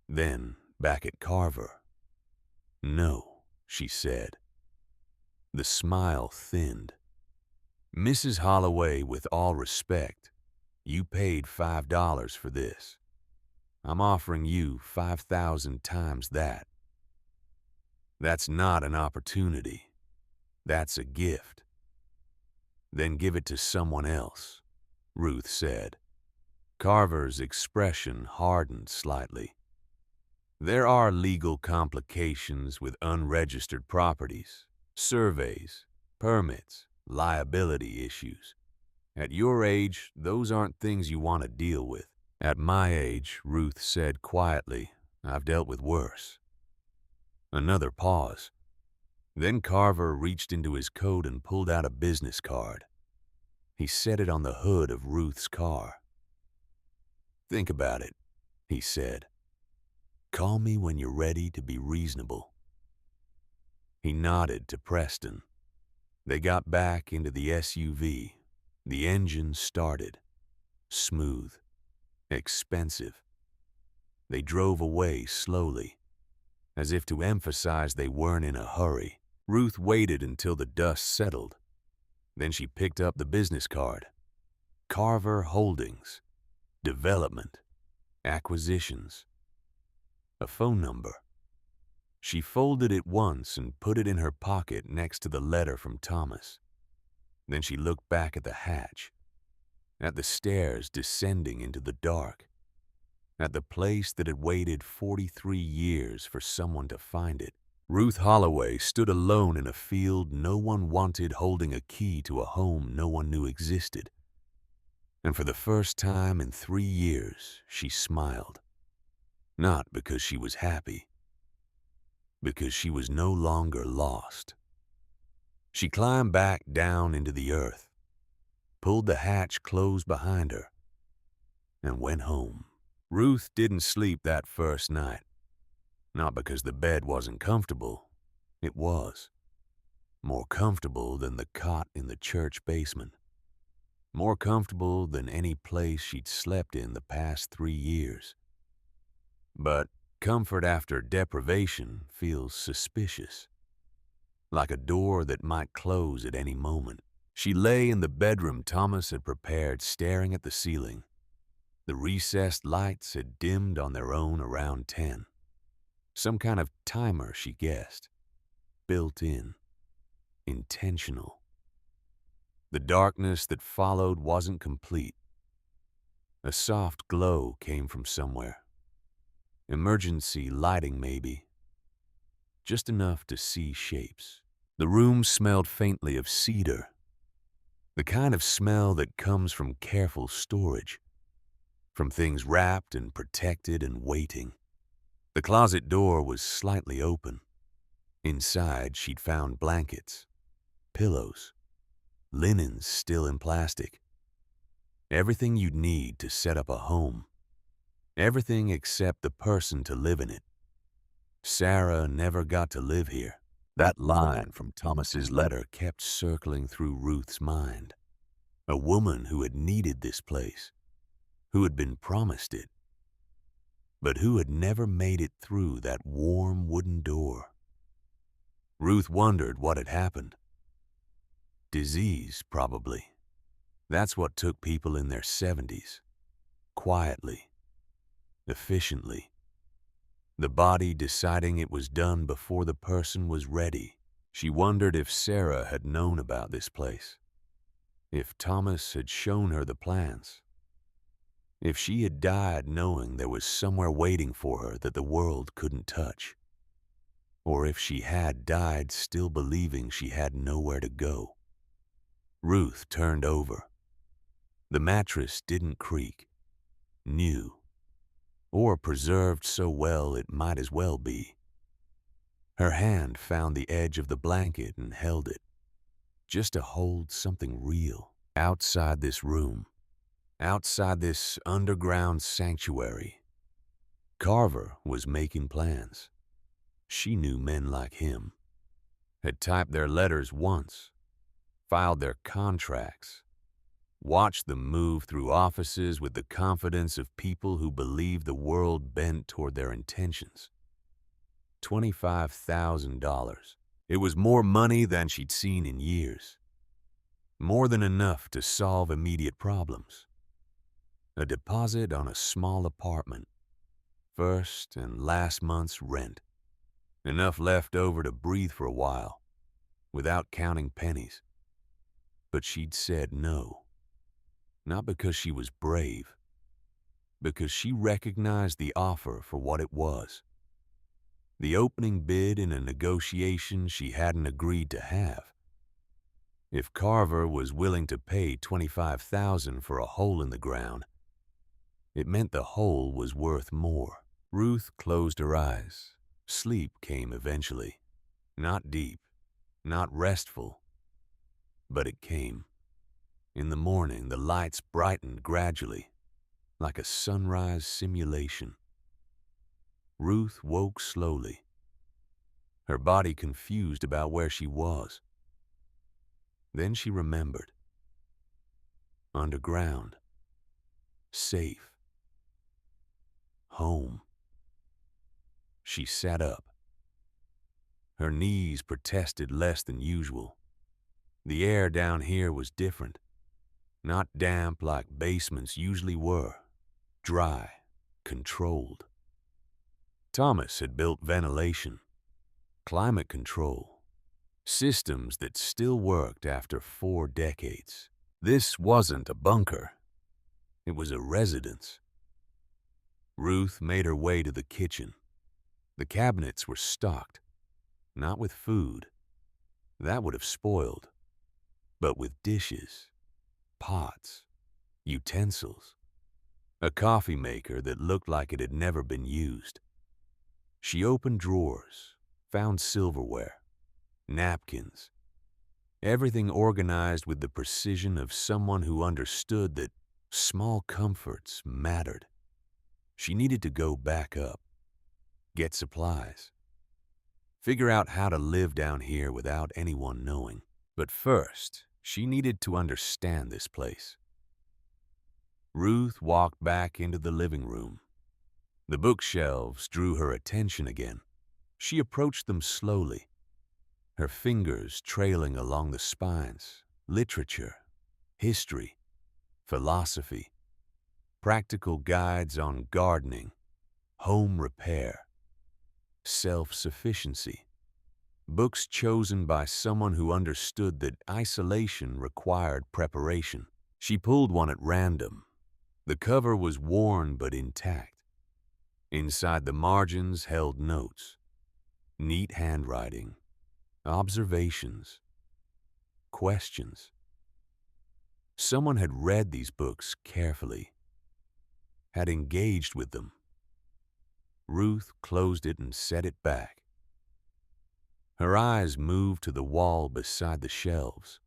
then back at Carver. "No," she said. The smile thinned. "Mrs. Holloway, with all respect, you paid $5 for this. I'm offering you 5,000 times that. That's not an opportunity. That's a gift." "Then give it to someone else," Ruth said. Carver's expression hardened slightly. "There are legal complications with unregistered properties, surveys, permits, liability issues. At your age, those aren't things you want to deal with." "At my age," Ruth said quietly, "I've dealt with worse." Another pause. Then Carver reached into his coat and pulled out a business card. He set it on the hood of Ruth's car. "Think about it," he said. "Call me when you're ready to be reasonable." He nodded to Preston. They got back into the SUV. The engine started. Smooth. Expensive. They drove away slowly. As if to emphasize they weren't in a hurry, Ruth waited until the dust settled. Then she picked up the business card. Carver Holdings, Development, Acquisitions. A phone number. She folded it once and put it in her pocket next to the letter from Thomas. Then she looked back at the hatch, at the stairs descending into the dark, at the place that had waited 43 years for someone to find it. Ruth Holloway stood alone in a field no one wanted, holding a key to a home no one knew existed. And for the first time in 3 years, she smiled. Not because she was happy, because she was no longer lost. She climbed back down into the earth, pulled the hatch closed behind her, and went home. Ruth didn't sleep that first night. Not because the bed wasn't comfortable. It was. More comfortable than the cot in the church basement. More comfortable than any place she'd slept in the past 3 years. But comfort after deprivation feels suspicious. Like a door that might close at any moment. She lay in the bedroom Thomas had prepared, staring at the ceiling. The recessed lights had dimmed on their own around 10. Some kind of timer, she guessed. Built in. Intentional. The darkness that followed wasn't complete. A soft glow came from somewhere. Emergency lighting, maybe. Just enough to see shapes. The room smelled faintly of cedar. The kind of smell that comes from careful storage. From things wrapped and protected and waiting. The closet door was slightly open. Inside, she'd found blankets, pillows, linens still in plastic. Everything you'd need to set up a home. Everything except the person to live in it. Sarah never got to live here. That line from Thomas's letter kept circling through Ruth's mind. A woman who had needed this place, who had been promised it, but who had never made it through that warm wooden door. Ruth wondered what had happened. Disease, probably. That's what took people in their 70s. Quietly. Efficiently. The body deciding it was done before the person was ready. She wondered if Sarah had known about this place. If Thomas had shown her the plans. If she had died knowing there was somewhere waiting for her that the world couldn't touch. Or if she had died still believing she had nowhere to go. Ruth turned over. The mattress didn't creak. New. Or preserved so well it might as well be. Her hand found the edge of the blanket and held it, just to hold something real. Outside this room, outside this underground sanctuary, Carver was making plans. She knew men like him, had typed their letters once, filed their contracts, watched them move through offices with the confidence of people who believed the world bent toward their intentions. $25,000. It was more money than she'd seen in years. More than enough to solve immediate problems. A deposit on a small apartment. First and last month's rent. Enough left over to breathe for a while, without counting pennies. But she'd said no. Not because she was brave, because she recognized the offer for what it was. The opening bid in a negotiation she hadn't agreed to have. If Carver was willing to pay $25,000 for a hole in the ground, it meant the hole was worth more. Ruth closed her eyes. Sleep came eventually. Not deep, not restful, but it came. In the morning, the lights brightened gradually, like a sunrise simulation. Ruth woke slowly, her body confused about where she was. Then she remembered. Underground. Safe. Home. She sat up. Her knees protested less than usual. The air down here was different. Not damp like basements usually were. Dry, controlled. Thomas had built ventilation, climate control, systems that still worked after 4 decades. This wasn't a bunker. It was a residence. Ruth made her way to the kitchen. The cabinets were stocked, not with food. That would have spoiled, but with dishes, pots, utensils. A coffee maker that looked like it had never been used. She opened drawers, found silverware, napkins, everything organized with the precision of someone who understood that small comforts mattered. She needed to go back up, get supplies, figure out how to live down here without anyone knowing. But first, she needed to understand this place. Ruth walked back into the living room. The bookshelves drew her attention again. She approached them slowly, her fingers trailing along the spines. Literature, history, philosophy, practical guides on gardening, home repair, self-sufficiency. Books chosen by someone who understood that isolation required preparation. She pulled one at random. The cover was worn but intact. Inside the margins held notes, neat handwriting, observations, questions. Someone had read these books carefully, had engaged with them. Ruth closed it and set it back. Her eyes moved to the wall beside the shelves.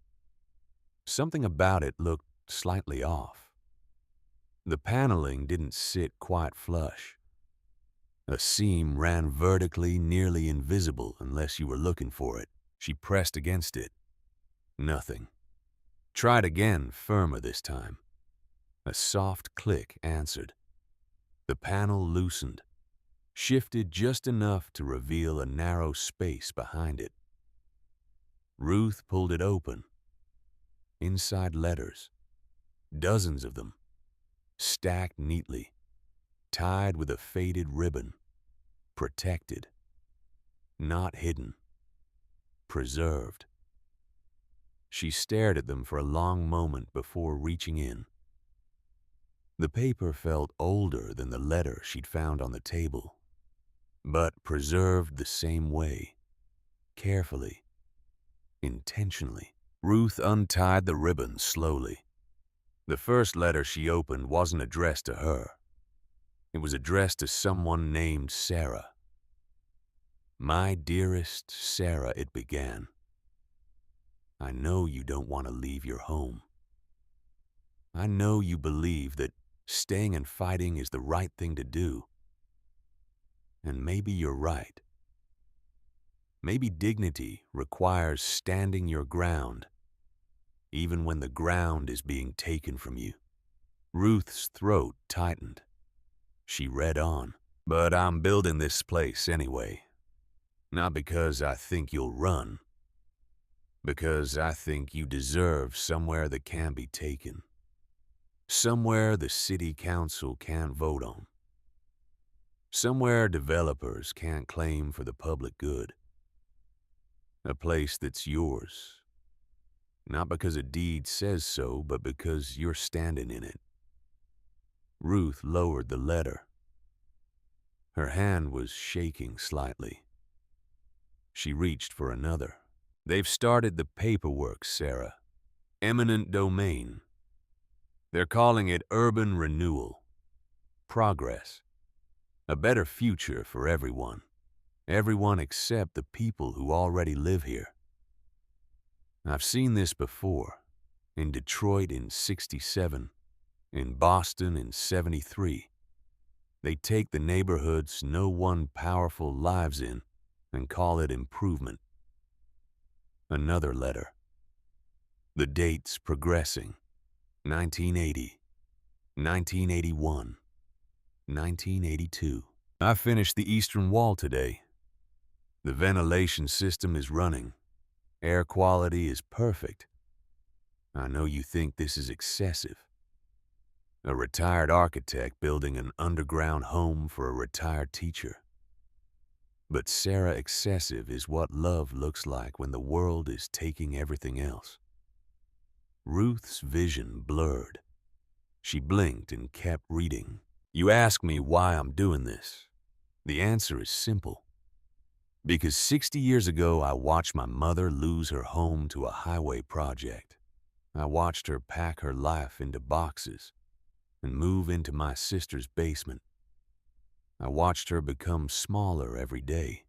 Something about it looked slightly off. The paneling didn't sit quite flush. A seam ran vertically, nearly invisible unless you were looking for it. She pressed against it. Nothing. Tried again, firmer this time. A soft click answered. The panel loosened, shifted just enough to reveal a narrow space behind it. Ruth pulled it open. Inside letters, dozens of them, stacked neatly, tied with a faded ribbon, protected, not hidden, preserved. She stared at them for a long moment before reaching in. The paper felt older than the letter she'd found on the table, but preserved the same way, carefully, intentionally. Ruth untied the ribbon slowly. The first letter she opened wasn't addressed to her. It was addressed to someone named Sarah. "My dearest Sarah," it began. "I know you don't want to leave your home. I know you believe that staying and fighting is the right thing to do. And maybe you're right. Maybe dignity requires standing your ground, even when the ground is being taken from you." Ruth's throat tightened. She read on. "But I'm building this place anyway. Not because I think you'll run. Because I think you deserve somewhere that can be taken. Somewhere the city council can't vote on. Somewhere developers can't claim for the public good. A place that's yours. Not because a deed says so, but because you're standing in it." Ruth lowered the letter. Her hand was shaking slightly. She reached for another. "They've started the paperwork, Sarah. Eminent domain. They're calling it urban renewal. Progress. A better future for everyone. Everyone except the people who already live here. I've seen this before. In Detroit in '67. In Boston in '73. They take the neighborhoods no one powerful lives in and call it improvement." Another letter. The dates progressing. 1980, 1981, 1982. "I finished the eastern wall today. The ventilation system is running. Air quality is perfect. I know you think this is excessive. A retired architect building an underground home for a retired teacher. But Sarah, excessive is what love looks like when the world is taking everything else. Ruth's vision blurred. She blinked and kept reading. You ask me why I'm doing this. The answer is simple. Because 60 years ago, I watched my mother lose her home to a highway project. I watched her pack her life into boxes and move into my sister's basement. I watched her become smaller every day,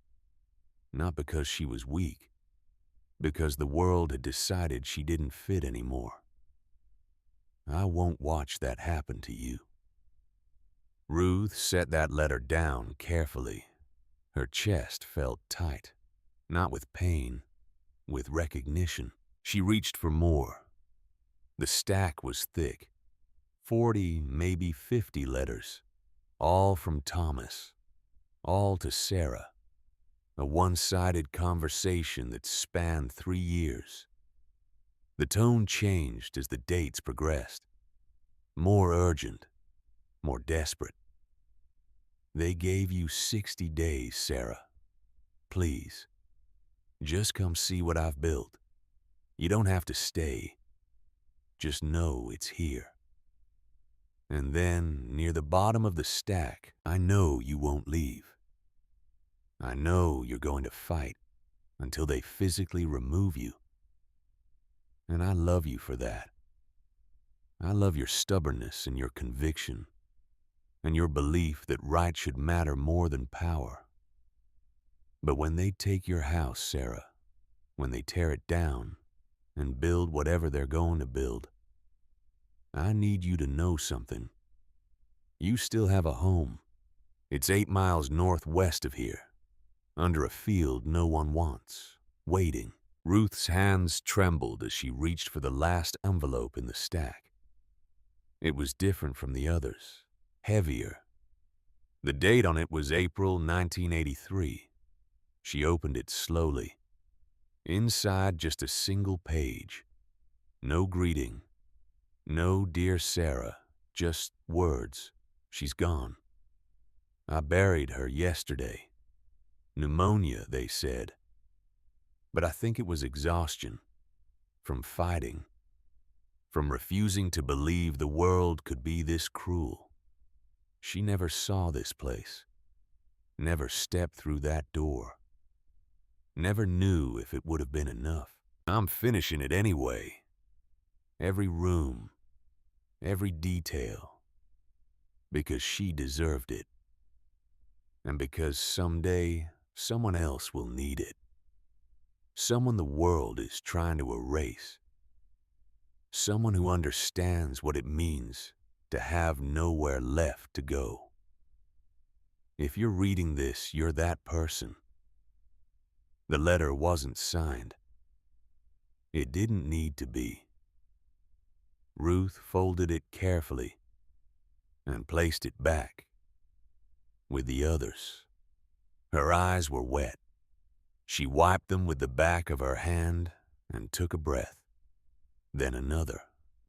not because she was weak, because the world had decided she didn't fit anymore. I won't watch that happen to you. Ruth set that letter down carefully. Her chest felt tight, not with pain, with recognition. She reached for more. The stack was thick, 40, maybe 50 letters, all from Thomas, all to Sarah. A one-sided conversation that spanned 3 years. The tone changed as the dates progressed. More urgent, more desperate. They gave you 60 days, Sarah. Please, just come see what I've built. You don't have to stay. Just know it's here. And then, near the bottom of the stack, I know you won't leave. I know you're going to fight until they physically remove you. And I love you for that. I love your stubbornness and your conviction, and your belief that right should matter more than power. But when they take your house, Sarah, when they tear it down and build whatever they're going to build, I need you to know something. You still have a home. It's 8 miles northwest of here, under a field no one wants, waiting. Ruth's hands trembled as she reached for the last envelope in the stack. It was different from the others, heavier. The date on it was April 1983. She opened it slowly. Inside, just a single page. No greeting. No dear Sarah, just words. She's gone. I buried her yesterday. Pneumonia, they said. But I think it was exhaustion. From fighting. From refusing to believe the world could be this cruel. She never saw this place. Never stepped through that door. Never knew if it would have been enough. I'm finishing it anyway. Every room. Every detail. Because she deserved it. And because someday, someone else will need it. Someone the world is trying to erase. Someone who understands what it means to have nowhere left to go. If you're reading this, you're that person. The letter wasn't signed. It didn't need to be. Ruth folded it carefully and placed it back with the others. Her eyes were wet. She wiped them with the back of her hand and took a breath. Then another.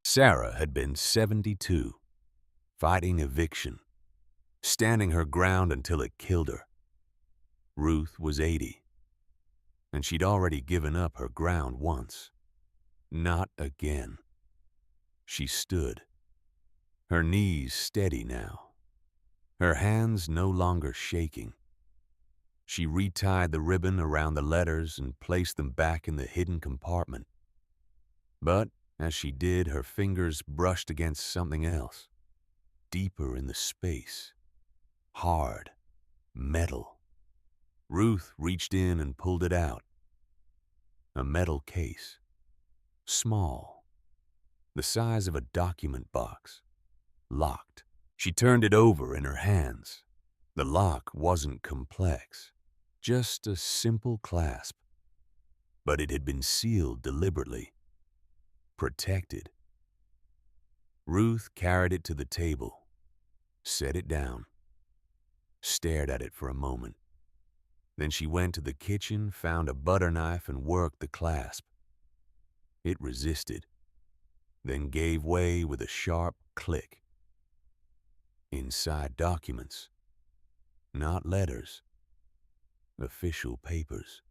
Sarah had been 72, fighting eviction, standing her ground until it killed her. Ruth was 80, and she'd already given up her ground once. Not again. She stood, her knees steady now, her hands no longer shaking. She retied the ribbon around the letters and placed them back in the hidden compartment. But as she did, her fingers brushed against something else, deeper in the space, hard, metal. Ruth reached in and pulled it out. A metal case, small, the size of a document box, locked. She turned it over in her hands. The lock wasn't complex, just a simple clasp. But it had been sealed deliberately, protected. Ruth carried it to the table, set it down, stared at it for a moment. Then she went to the kitchen, found a butter knife, and worked the clasp. It resisted, then gave way with a sharp click. Inside documents, not letters, official papers.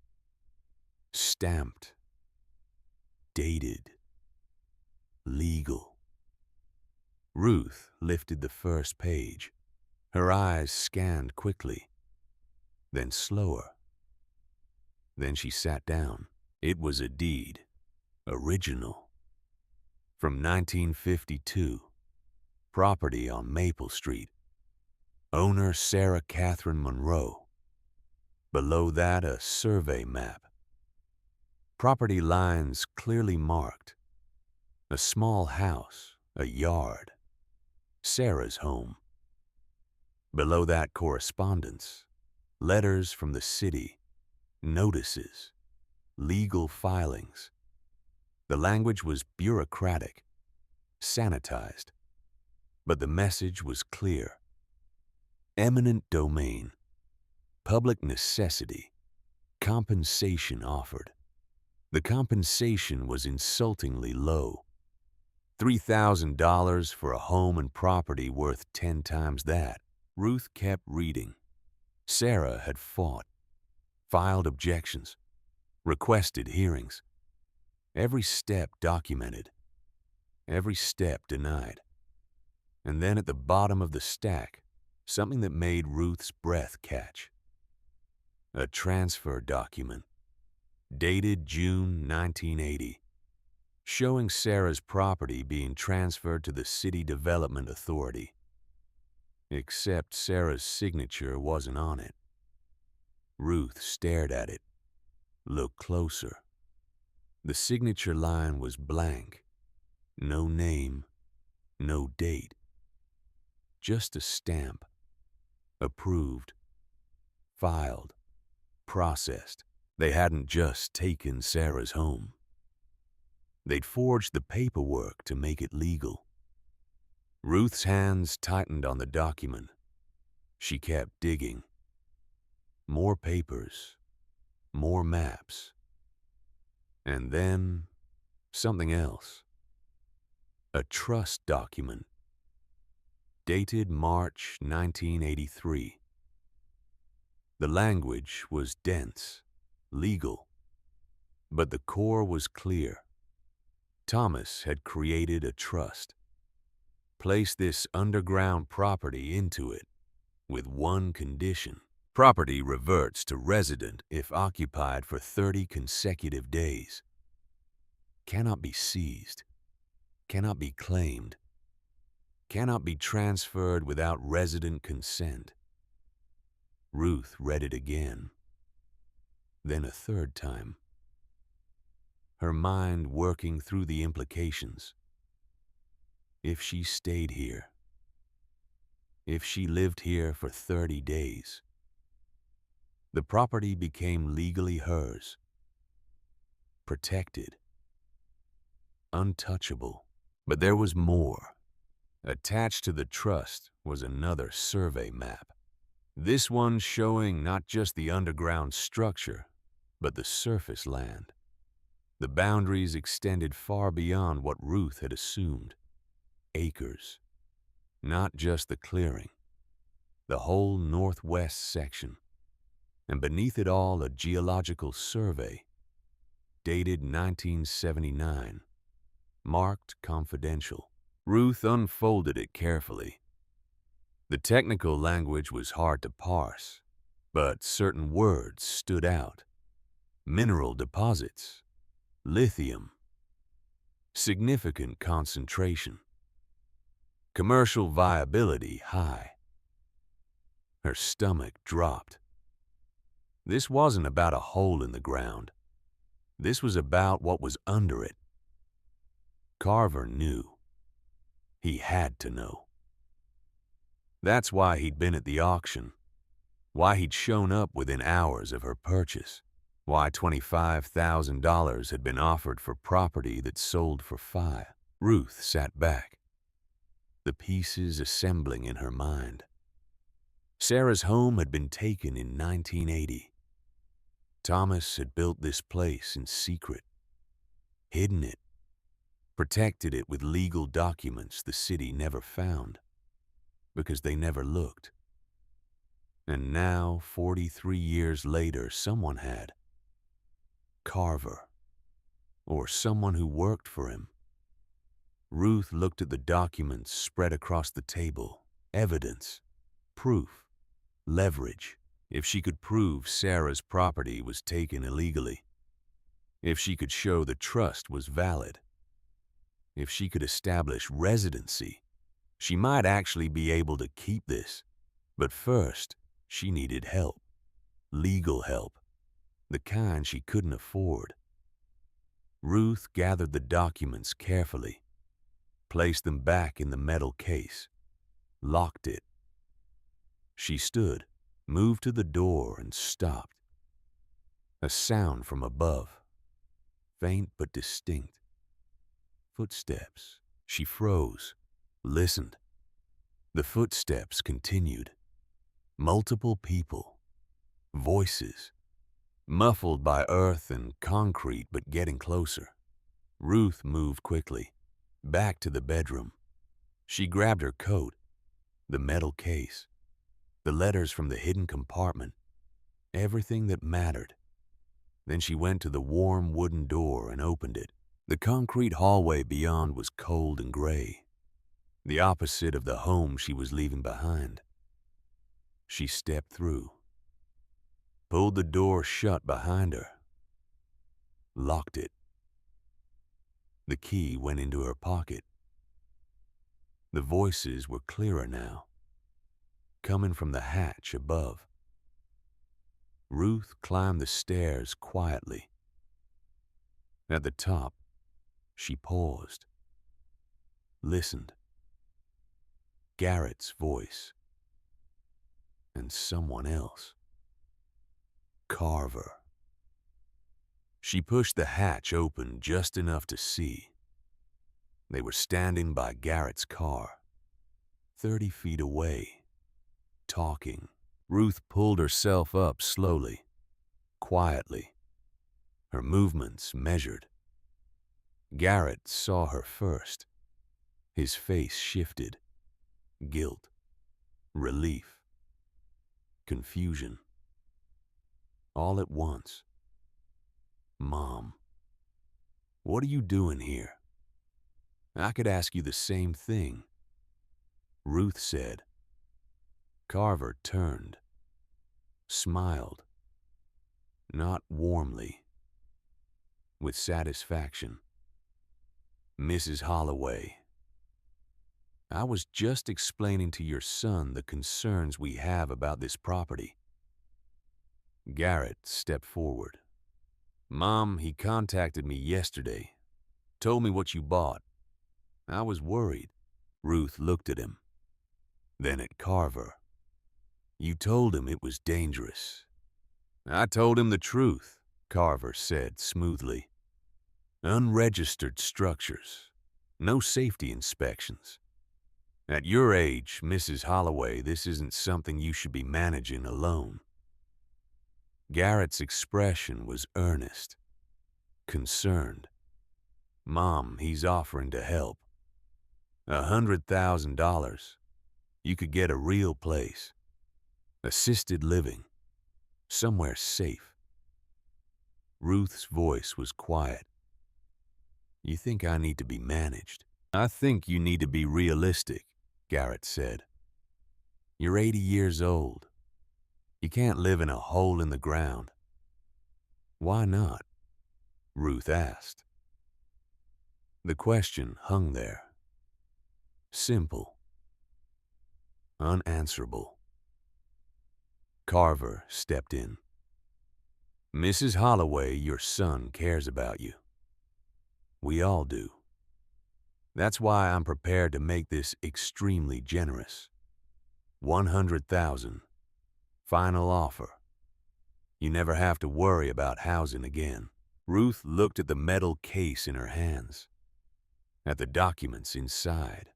Stamped, dated, legal. Ruth lifted the first page. Her eyes scanned quickly, then slower. Then she sat down. It was a deed, original, from 1952. Property on Maple Street. Owner Sarah Catherine Monroe. Below that, a survey map. Property lines clearly marked. A small house, a yard. Sarah's home. Below that, correspondence. Letters from the city. Notices. Legal filings. The language was bureaucratic, sanitized. But the message was clear. Eminent domain. Public necessity. Compensation offered. The compensation was insultingly low. $3,000 for a home and property worth 10 times that. Ruth kept reading. Sarah had fought, filed objections, requested hearings. Every step documented, every step denied. And then at the bottom of the stack, something that made Ruth's breath catch. A transfer document, dated June 1980, showing Sarah's property being transferred to the City Development Authority. Except Sarah's signature wasn't on it. Ruth stared at it, looked closer. The signature line was blank. No name, no date. Just a stamp. Approved. Filed. Processed. They hadn't just taken Sarah's home. They'd forged the paperwork to make it legal. Ruth's hands tightened on the document. She kept digging. More papers. More maps. And then something else. A trust document. Dated March 1983. The language was dense, legal, but the core was clear. Thomas had created a trust, placed this underground property into it with one condition. Property reverts to resident if occupied for 30 consecutive days. Cannot be seized, cannot be claimed, cannot be transferred without resident consent. Ruth read it again, then a third time, her mind working through the implications. If she stayed here, if she lived here for 30 days, the property became legally hers, protected, untouchable. But there was more. Attached to the trust was another survey map. This one showing not just the underground structure, but the surface land. The boundaries extended far beyond what Ruth had assumed. Acres. Not just the clearing. The whole northwest section. And beneath it all, a geological survey, dated 1979, marked confidential. Ruth unfolded it carefully. The technical language was hard to parse, but certain words stood out. Mineral deposits, lithium, significant concentration, commercial viability high. Her stomach dropped. This wasn't about a hole in the ground. This was about what was under it. Carver knew. He had to know. That's why he'd been at the auction, why he'd shown up within hours of her purchase, why $25,000 had been offered for property that sold for $5. Ruth sat back, the pieces assembling in her mind. Sarah's home had been taken in 1980. Thomas had built this place in secret, hidden it, protected it with legal documents the city never found, because they never looked. And now, 43 years later, someone had. Carver, or someone who worked for him. Ruth looked at the documents spread across the table. Evidence, proof, leverage. If she could prove Sarah's property was taken illegally, if she could show the trust was valid, if she could establish residency, she might actually be able to keep this. But first, she needed help. Legal help. The kind she couldn't afford. Ruth gathered the documents carefully, placed them back in the metal case, locked it. She stood, moved to the door, and stopped. A sound from above, faint but distinct. Footsteps. She froze, listened. The footsteps continued. Multiple people, voices, muffled by earth and concrete but getting closer. Ruth moved quickly, back to the bedroom. She grabbed her coat, the metal case, the letters from the hidden compartment, everything that mattered. Then she went to the warm wooden door and opened it. The concrete hallway beyond was cold and gray, the opposite of the home she was leaving behind. She stepped through, pulled the door shut behind her, locked it. The key went into her pocket. The voices were clearer now, coming from the hatch above. Ruth climbed the stairs quietly. At the top, she paused, listened. Garrett's voice. And someone else. Carver. She pushed the hatch open just enough to see. They were standing by Garrett's car, 30 feet away, talking. Ruth pulled herself up slowly, quietly, her movements measured. Garrett saw her first. His face shifted. Guilt, relief, confusion. All at once. Mom, what are you doing here? I could ask you the same thing. Ruth said. Carver turned, smiled, not warmly, with satisfaction. Mrs. Holloway, I was just explaining to your son the concerns we have about this property. Garrett stepped forward. Mom, he contacted me yesterday, told me what you bought. I was worried. Ruth looked at him, then at Carver. You told him it was dangerous. I told him the truth, Carver said smoothly. Unregistered structures, no safety inspections. At your age, Mrs. Holloway, this isn't something you should be managing alone. Garrett's expression was earnest, concerned. Mom, he's offering to help. $100,000. You could get a real place. Assisted living. Somewhere safe. Ruth's voice was quiet. You think I need to be managed? I think you need to be realistic, Garrett said. You're 80 years old. You can't live in a hole in the ground. Why not? Ruth asked. The question hung there. Simple. Unanswerable. Carver stepped in. Mrs. Holloway, your son cares about you. We all do. That's why I'm prepared to make this extremely generous. $100,000. Final offer. You never have to worry about housing again. Ruth looked at the metal case in her hands, at the documents inside,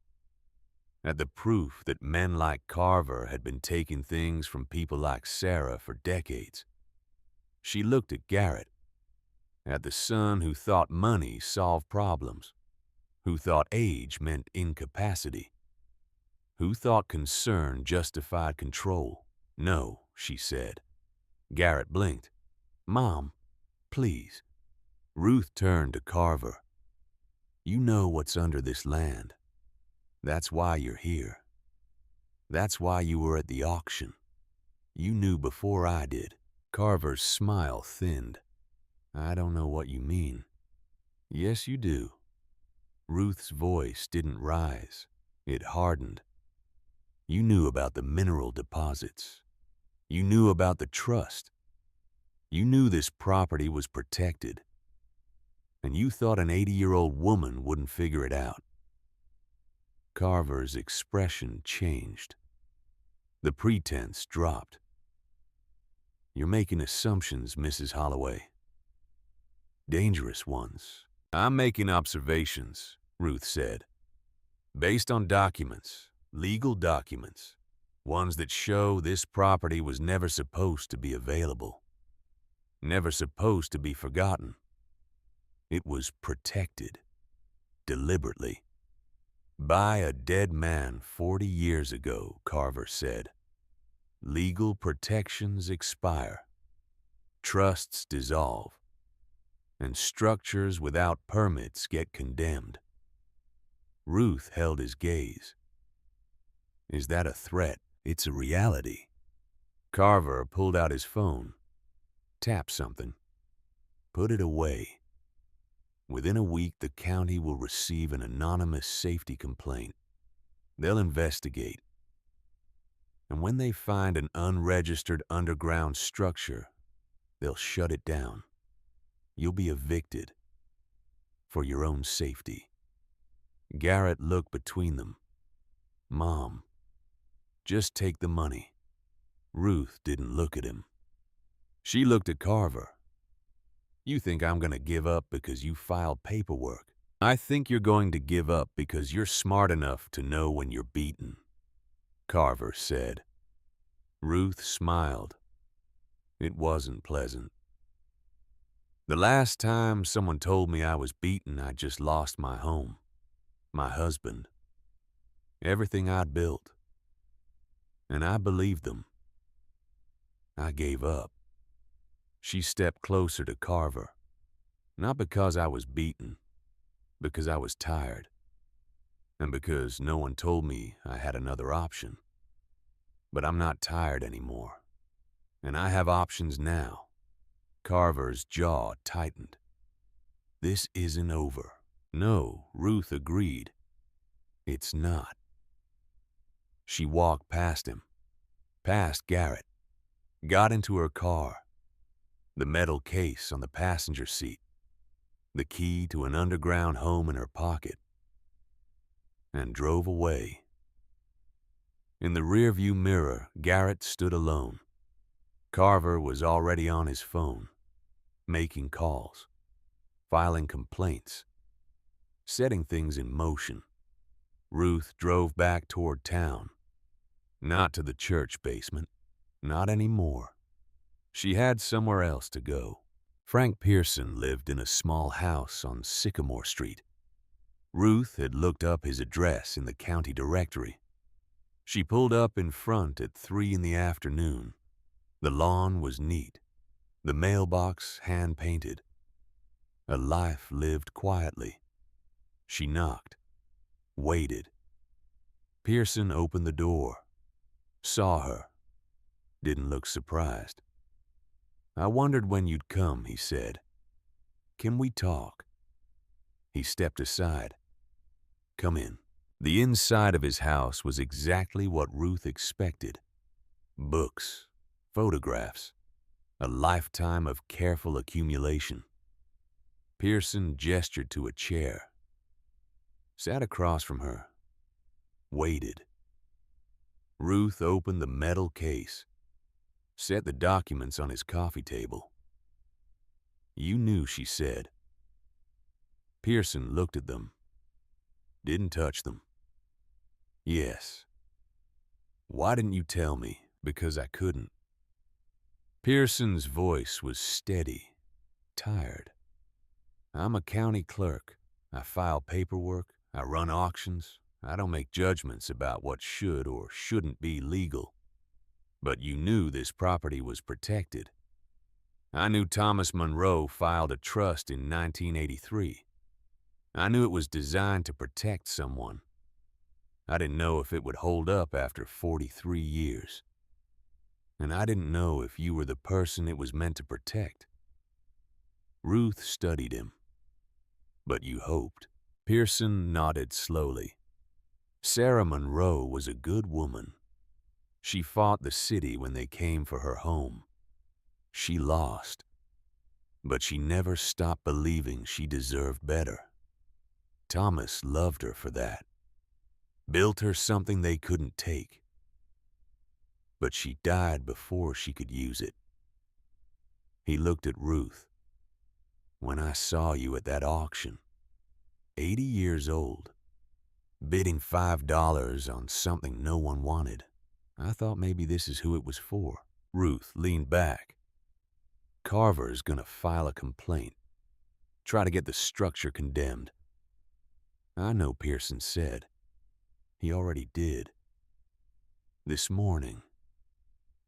at the proof that men like Carver had been taking things from people like Sarah for decades. She looked at Garrett, at the son who thought money solved problems, who thought age meant incapacity, who thought concern justified control. "No," she said. Garrett blinked. "Mom, please." Ruth turned to Carver. "You know what's under this land. That's why you're here. That's why you were at the auction. You knew before I did." Carver's smile thinned. "I don't know what you mean." "Yes, you do." Ruth's voice didn't rise. It hardened. "You knew about the mineral deposits. You knew about the trust. You knew this property was protected. And you thought an 80-year-old woman wouldn't figure it out." Carver's expression changed. The pretense dropped. "You're making assumptions, Mrs. Holloway. Dangerous ones." "I'm making observations," Ruth said, "based on documents, legal documents, ones that show this property was never supposed to be available, never supposed to be forgotten. It was protected, deliberately, by a dead man 40 years ago," Carver said. "Legal protections expire, trusts dissolve, and structures without permits get condemned." Ruth held his gaze. "Is that a threat?" "It's a reality." Carver pulled out his phone, tapped something, put it away. "Within a week, the county will receive an anonymous safety complaint. They'll investigate. And when they find an unregistered underground structure, they'll shut it down. You'll be evicted. For your own safety." Garrett looked between them. "Mom, just take the money." Ruth didn't look at him. She looked at Carver. "You think I'm going to give up because you filed paperwork? I think you're going to give up because you're smart enough to know when you're beaten," Carver said. Ruth smiled. It wasn't pleasant. "The last time someone told me I was beaten, I just lost my home, my husband, everything I'd built. And I believed them. I gave up." She stepped closer to Carver. "Not because I was beaten, because I was tired, and because no one told me I had another option. But I'm not tired anymore, and I have options now." Carver's jaw tightened. "This isn't over." "No," Ruth agreed. "It's not." She walked past him, past Garrett, got into her car, the metal case on the passenger seat, the key to an underground home in her pocket, and drove away. In the rearview mirror, Garrett stood alone. Carver was already on his phone, making calls, filing complaints, setting things in motion. Ruth drove back toward town. Not to the church basement. Not anymore. She had somewhere else to go. Frank Pearson lived in a small house on Sycamore Street. Ruth had looked up his address in the county directory. She pulled up in front at 3 in the afternoon. The lawn was neat, the mailbox hand-painted. A life lived quietly. She knocked, waited. Pearson opened the door, saw her, didn't look surprised. "I wondered when you'd come," he said. "Can we talk?" He stepped aside. "Come in." The inside of his house was exactly what Ruth expected. Books, photographs, a lifetime of careful accumulation. Pearson gestured to a chair, sat across from her, waited. Ruth opened the metal case, set the documents on his coffee table. "You knew," she said. Pearson looked at them, didn't touch them. "Yes." "Why didn't you tell me?" "Because I couldn't." Pearson's voice was steady, tired. I'm a county clerk. I file paperwork. I run auctions. I don't make judgments about what should or shouldn't be legal. But you knew this property was protected. I knew Thomas Monroe filed a trust in 1983. I knew it was designed to protect someone. I didn't know if it would hold up after 43 years. And I didn't know if you were the person it was meant to protect. Ruth studied him. But you hoped. Pearson nodded slowly. Sarah Monroe was a good woman. She fought the city when they came for her home. She lost. But she never stopped believing she deserved better. Thomas loved her for that. Built her something they couldn't take. But she died before she could use it. He looked at Ruth. When I saw you at that auction, 80 years old, bidding $5 on something no one wanted, I thought maybe this is who it was for. Ruth leaned back. Carver's gonna file a complaint. Try to get the structure condemned. I know, Pearson said. He already did. This morning,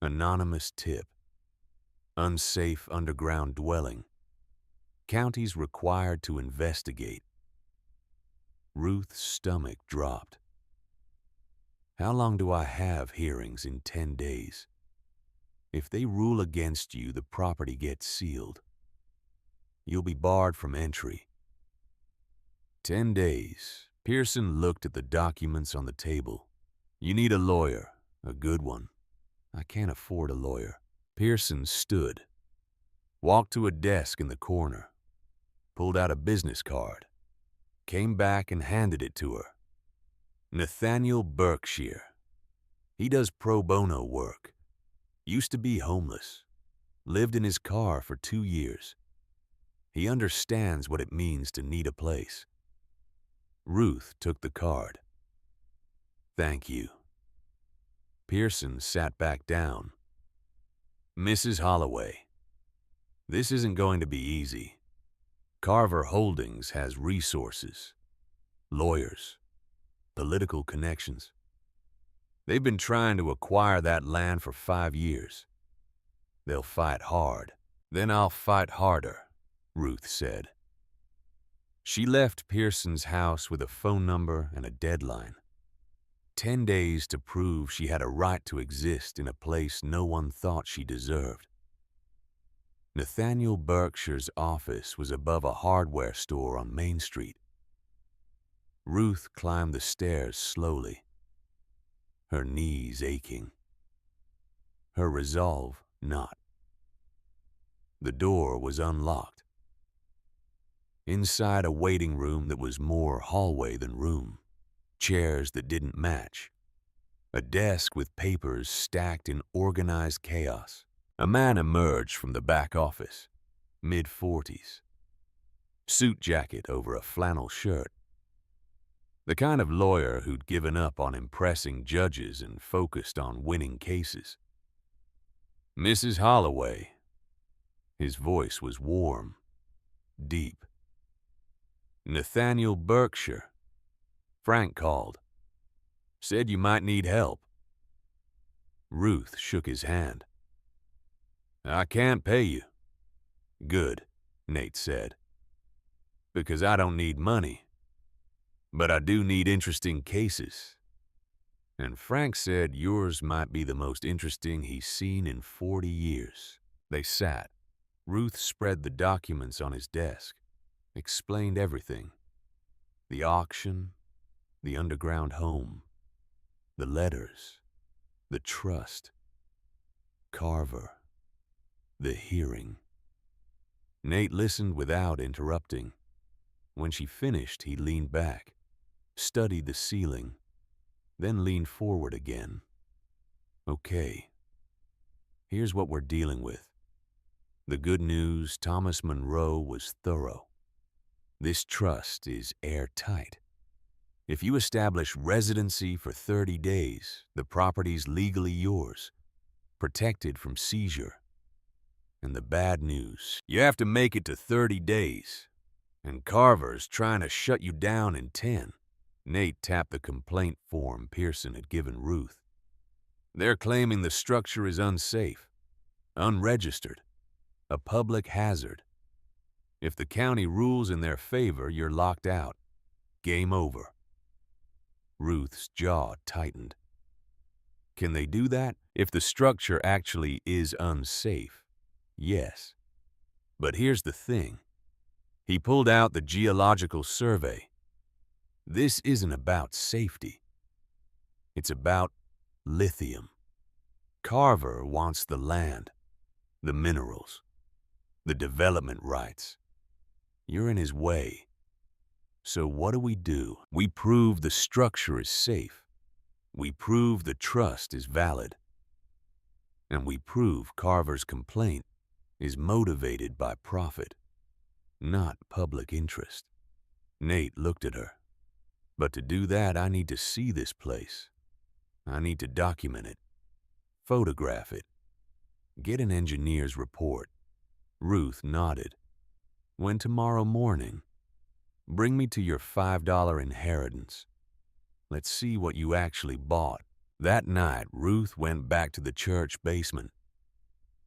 anonymous tip. Unsafe underground dwelling. Counties required to investigate. Ruth's stomach dropped. How long do I have hearings in 10 days? If they rule against you, the property gets sealed. You'll be barred from entry. 10 days. Pearson looked at the documents on the table. You need a lawyer, a good one. I can't afford a lawyer. Pearson stood, walked to a desk in the corner, pulled out a business card, came back and handed it to her. Nathaniel Berkshire. He does pro bono work. Used to be homeless. Lived in his car for 2 years. He understands what it means to need a place. Ruth took the card. Thank you. Pearson sat back down. Mrs. Holloway, this isn't going to be easy. Carver Holdings has resources, lawyers, political connections. They've been trying to acquire that land for 5 years. They'll fight hard. Then I'll fight harder, Ruth said. She left Pearson's house with a phone number and a deadline. 10 days to prove she had a right to exist in a place no one thought she deserved. Nathaniel Berkshire's office was above a hardware store on Main Street. Ruth climbed the stairs slowly, her knees aching, her resolve not. The door was unlocked. Inside a waiting room that was more hallway than room, chairs that didn't match, a desk with papers stacked in organized chaos. A man emerged from the back office, mid-40s, suit jacket over a flannel shirt. The kind of lawyer who'd given up on impressing judges and focused on winning cases. Mrs. Holloway. His voice was warm, deep. Nathaniel Berkshire. Frank called. Said you might need help. Ruth shook his hand. I can't pay you. Good, Nate said. Because I don't need money. But I do need interesting cases. And Frank said yours might be the most interesting he's seen in 40 years. They sat. Ruth spread the documents on his desk, explained everything. The auction, the underground home, the letters, the trust, Carver, the hearing. Nate listened without interrupting. When she finished, he leaned back, studied the ceiling, then leaned forward again. Okay, here's what we're dealing with. The good news, Thomas Monroe was thorough. This trust is airtight. If you establish residency for 30 days, the property's legally yours, protected from seizure. And the bad news, you have to make it to 30 days. And Carver's trying to shut you down in 10. Nate tapped the complaint form Pearson had given Ruth. They're claiming the structure is unsafe, unregistered, a public hazard. If the county rules in their favor, you're locked out. Game over. Ruth's jaw tightened. Can they do that? If the structure actually is unsafe, yes. But here's the thing. He pulled out the geological survey. This isn't about safety. It's about lithium. Carver wants the land, the minerals, the development rights. You're in his way. So what do? We prove the structure is safe. We prove the trust is valid. And we prove Carver's complaint is motivated by profit, not public interest. Nate looked at her. But to do that, I need to see this place. I need to document it, photograph it, get an engineer's report. Ruth nodded. When tomorrow morning? Bring me to your $5 inheritance. Let's see what you actually bought. That night, Ruth went back to the church basement,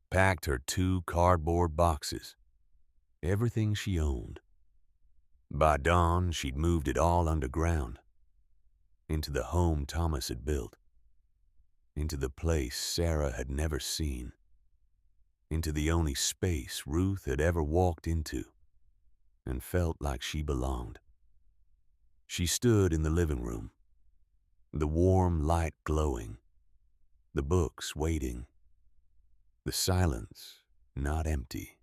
packed her 2 cardboard boxes, everything she owned. By dawn, she'd moved it all underground, into the home Thomas had built, into the place Sarah had never seen, into the only space Ruth had ever walked into and felt like she belonged. She stood in the living room, the warm light glowing, the books waiting, the silence not empty,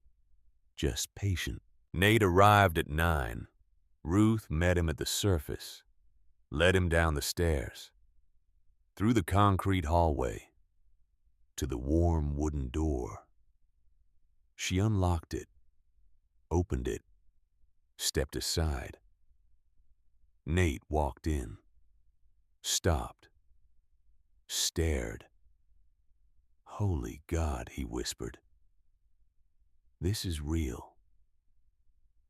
just patient. Nate arrived at 9. Ruth met him at the surface, led him down the stairs, through the concrete hallway, to the warm wooden door. She unlocked it, opened it, stepped aside. Nate walked in, stopped, stared. Holy God, he whispered. This is real.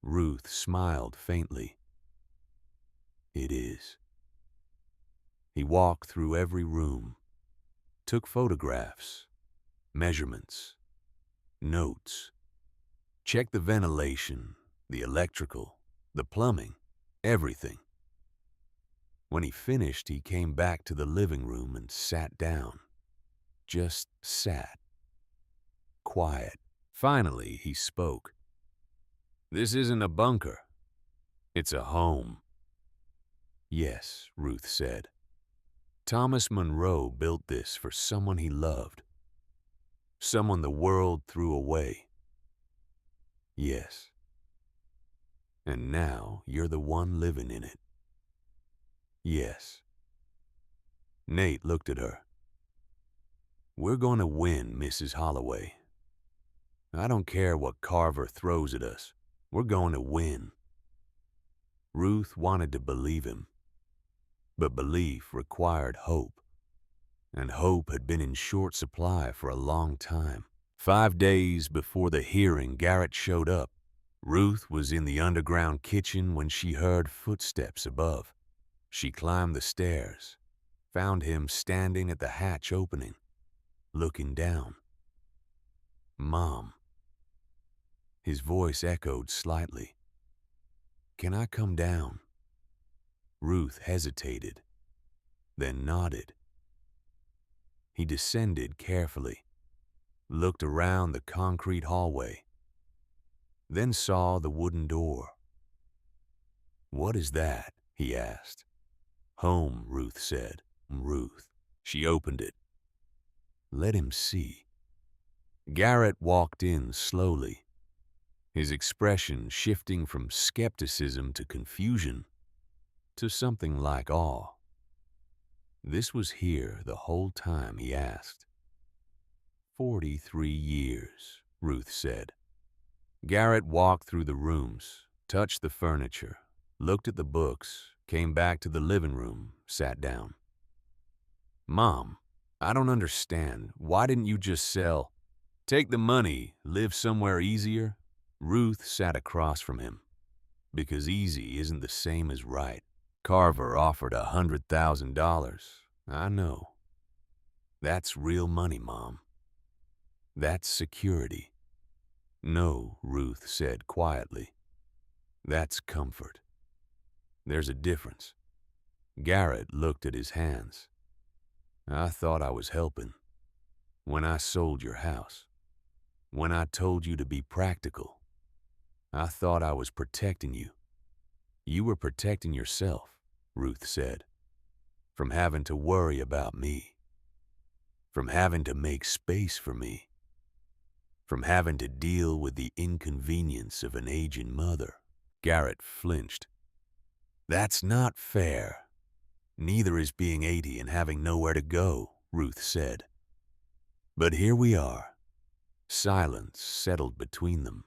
Ruth smiled faintly. It is. He walked through every room, took photographs, measurements, notes, checked the ventilation, the electrical, the plumbing, everything. When he finished, he came back to the living room and sat down. Just sat. Quiet. Finally, he spoke. This isn't a bunker. It's a home. Yes, Ruth said. Thomas Monroe built this for someone he loved. Someone the world threw away. Yes. And now you're the one living in it. Yes. Nate looked at her. We're going to win, Mrs. Holloway. I don't care what Carver throws at us. We're going to win. Ruth wanted to believe him, but belief required hope, and hope had been in short supply for a long time. 5 days before the hearing, Garrett showed up. Ruth was in the underground kitchen when she heard footsteps above. She climbed the stairs, found him standing at the hatch opening, looking down. Mom. His voice echoed slightly. Can I come down? Ruth hesitated, then nodded. He descended carefully, looked around the concrete hallway, then saw the wooden door. What is that? He asked. Home, Ruth said. Ruth. She opened it. Let him see. Garrett walked in slowly, his expression shifting from skepticism to confusion to something like awe. This was here the whole time, he asked. 43 years, Ruth said. Garrett walked through the rooms, touched the furniture, looked at the books, came back to the living room, sat down. Mom, I don't understand. Why didn't you just sell? Take the money, live somewhere easier? Ruth sat across from him, because easy isn't the same as right. Carver offered $100,000. I know. That's real money, Mom. That's security. No, Ruth said quietly. That's comfort. There's a difference. Garrett looked at his hands. I thought I was helping. When I sold your house. When I told you to be practical. I thought I was protecting you. You were protecting yourself, Ruth said. From having to worry about me. From having to make space for me. From having to deal with the inconvenience of an aging mother. Garrett flinched. That's not fair. Neither is being 80 and having nowhere to go, Ruth said. But here we are. Silence settled between them.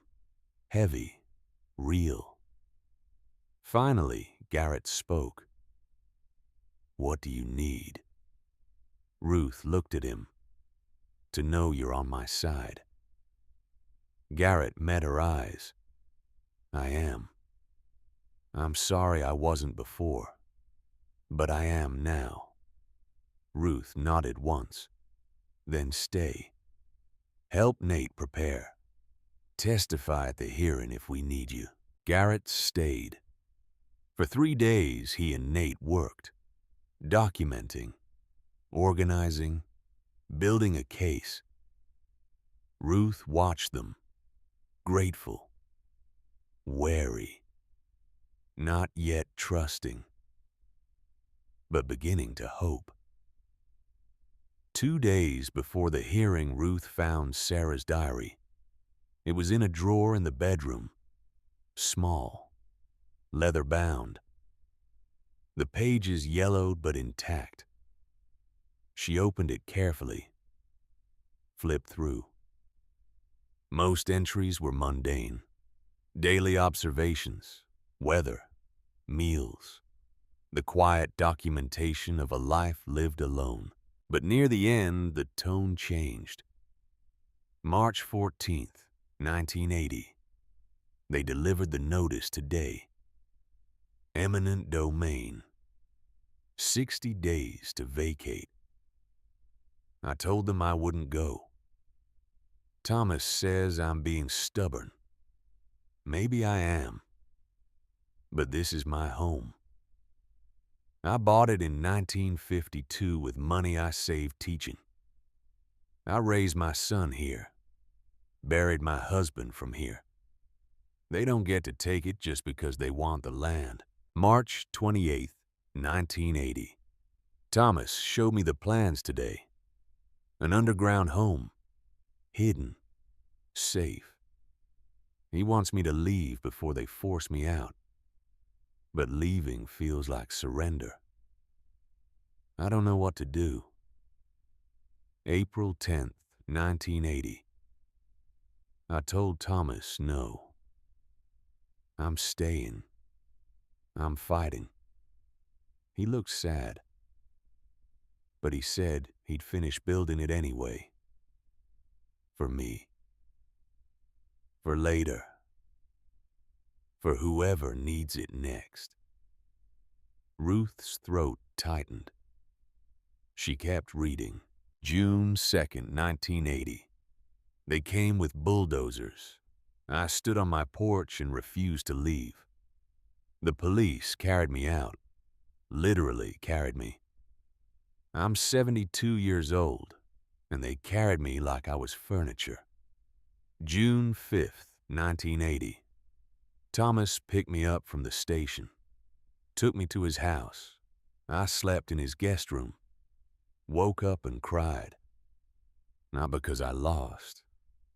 Heavy, real. Finally, Garrett spoke. What do you need? Ruth looked at him. To know you're on my side. Garrett met her eyes. I am. I'm sorry I wasn't before, but I am now. Ruth nodded once. Then stay. Help Nate prepare. Testify at the hearing if we need you. Garrett stayed. For 3 days, he and Nate worked, documenting, organizing, building a case. Ruth watched them, grateful, wary, not yet trusting, but beginning to hope. 2 days before the hearing, Ruth found Sarah's diary. It was in a drawer in the bedroom, small, leather-bound. The pages yellowed but intact. She opened it carefully, flipped through. Most entries were mundane. Daily observations, weather, meals, the quiet documentation of a life lived alone. But near the end, the tone changed. March 14th, 1980. They delivered the notice today. Eminent domain. 60 days to vacate. I told them I wouldn't go. Thomas says I'm being stubborn. Maybe I am. But this is my home. I bought it in 1952 with money I saved teaching. I raised my son here. Buried my husband from here. They don't get to take it just because they want the land. March 28th, 1980. Thomas showed me the plans today. An underground home. Hidden. Safe. He wants me to leave before they force me out. But leaving feels like surrender. I don't know what to do. April 10th, 1980. I told Thomas no. I'm staying. I'm fighting. He looked sad. But he said he'd finish building it anyway. For me. For later. For whoever needs it next. Ruth's throat tightened. She kept reading. June 2nd, 1980. They came with bulldozers. I stood on my porch and refused to leave. The police carried me out. Literally carried me. I'm 72 years old, and they carried me like I was furniture. June 5th, 1980. Thomas picked me up from the station. Took me to his house. I slept in his guest room. Woke up and cried. Not because I lost,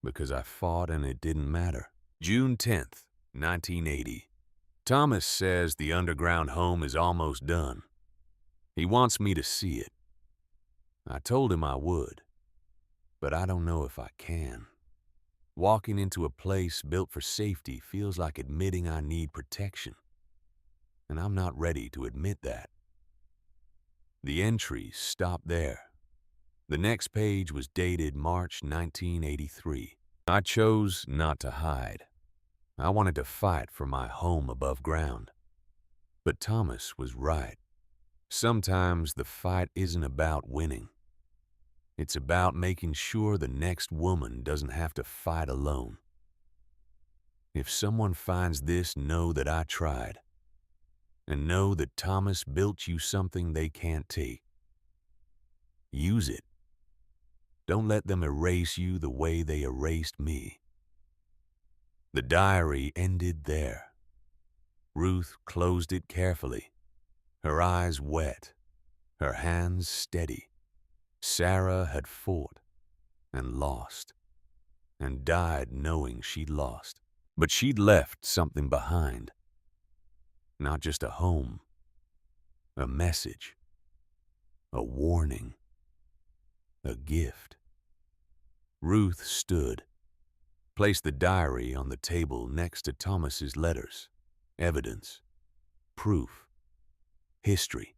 because I fought and it didn't matter. June 10th, 1980. Thomas says the underground home is almost done. He wants me to see it. I told him I would, but I don't know if I can. Walking into a place built for safety feels like admitting I need protection, and I'm not ready to admit that. The entries stop there. The next page was dated March 1983. I chose not to hide. I wanted to fight for my home above ground. But Thomas was right. Sometimes the fight isn't about winning. It's about making sure the next woman doesn't have to fight alone. If someone finds this, know that I tried. And know that Thomas built you something they can't take. Use it. Don't let them erase you the way they erased me. The diary ended there. Ruth closed it carefully, her eyes wet, her hands steady. Sarah had fought and lost, and died knowing she'd lost. But she'd left something behind. Not just a home, a message, a warning, a gift. Ruth stood, placed the diary on the table next to Thomas's letters. Evidence, proof, history.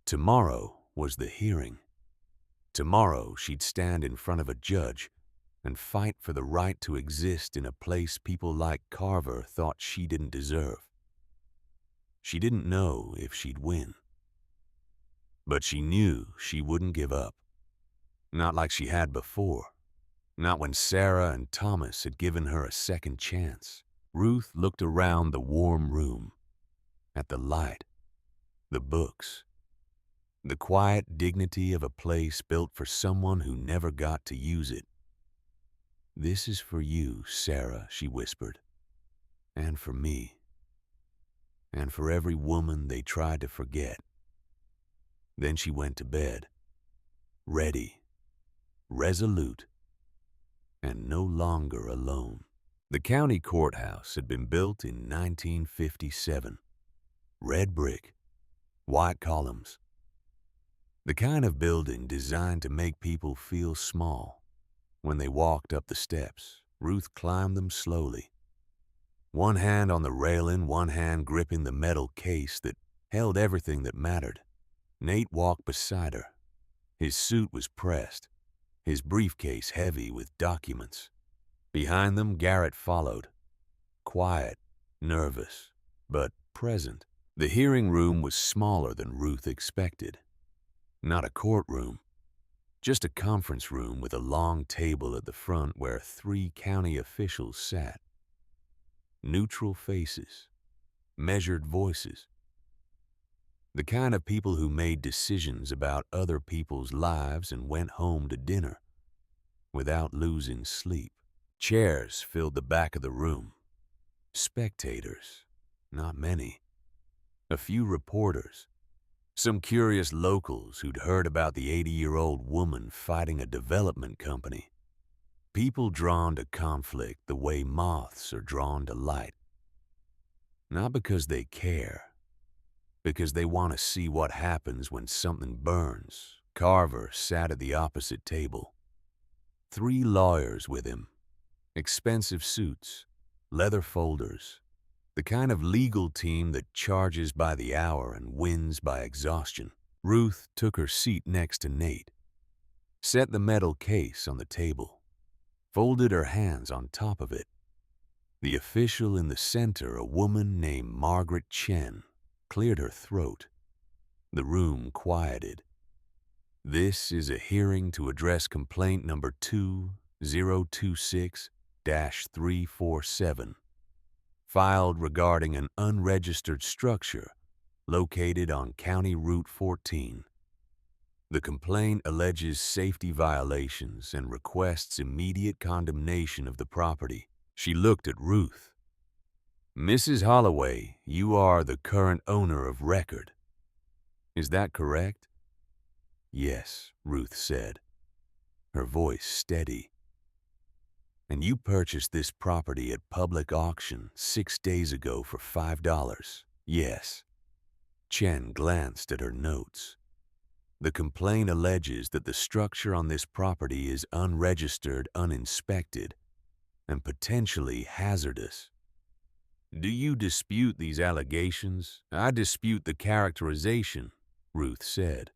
Tomorrow was the hearing. Tomorrow she'd stand in front of a judge and fight for the right to exist in a place people like Carver thought she didn't deserve. She didn't know if she'd win. But she knew she wouldn't give up. Not like she had before. Not when Sarah and Thomas had given her a second chance. Ruth looked around the warm room, at the light, the books, the quiet dignity of a place built for someone who never got to use it. "This is for you, Sarah," she whispered, "and for me, and for every woman they tried to forget." Then she went to bed, ready, resolute, and no longer alone. The county courthouse had been built in 1957. Red brick, white columns. The kind of building designed to make people feel small. When they walked up the steps, Ruth climbed them slowly. One hand on the railing, one hand gripping the metal case that held everything that mattered. Nate walked beside her. His suit was pressed, his briefcase heavy with documents. Behind them, Garrett followed. Quiet, nervous, but present. The hearing room was smaller than Ruth expected. Not a courtroom, just a conference room with a long table at the front where 3 county officials sat. Neutral faces, measured voices. The kind of people who made decisions about other people's lives and went home to dinner without losing sleep. Chairs filled the back of the room. Spectators, not many. A few reporters. Some curious locals who'd heard about the 80-year-old woman fighting a development company. People drawn to conflict the way moths are drawn to light. Not because they care, because they want to see what happens when something burns. Carver sat at the opposite table. 3 lawyers with him. Expensive suits, leather folders. The kind of legal team that charges by the hour and wins by exhaustion. Ruth took her seat next to Nate, set the metal case on the table, folded her hands on top of it. The official in the center, a woman named Margaret Chen, cleared her throat. The room quieted. "This is a hearing to address complaint number 2026-347, filed regarding an unregistered structure located on County Route 14. The complaint alleges safety violations and requests immediate condemnation of the property." She looked at Ruth. "Mrs. Holloway, you are the current owner of record. Is that correct?" "Yes," Ruth said, her voice steady. "And you purchased this property at public auction 6 days ago for $5. Yes." Chen glanced at her notes. "The complaint alleges that the structure on this property is unregistered, uninspected, and potentially hazardous. Do you dispute these allegations?" "I dispute the characterization," Ruth said.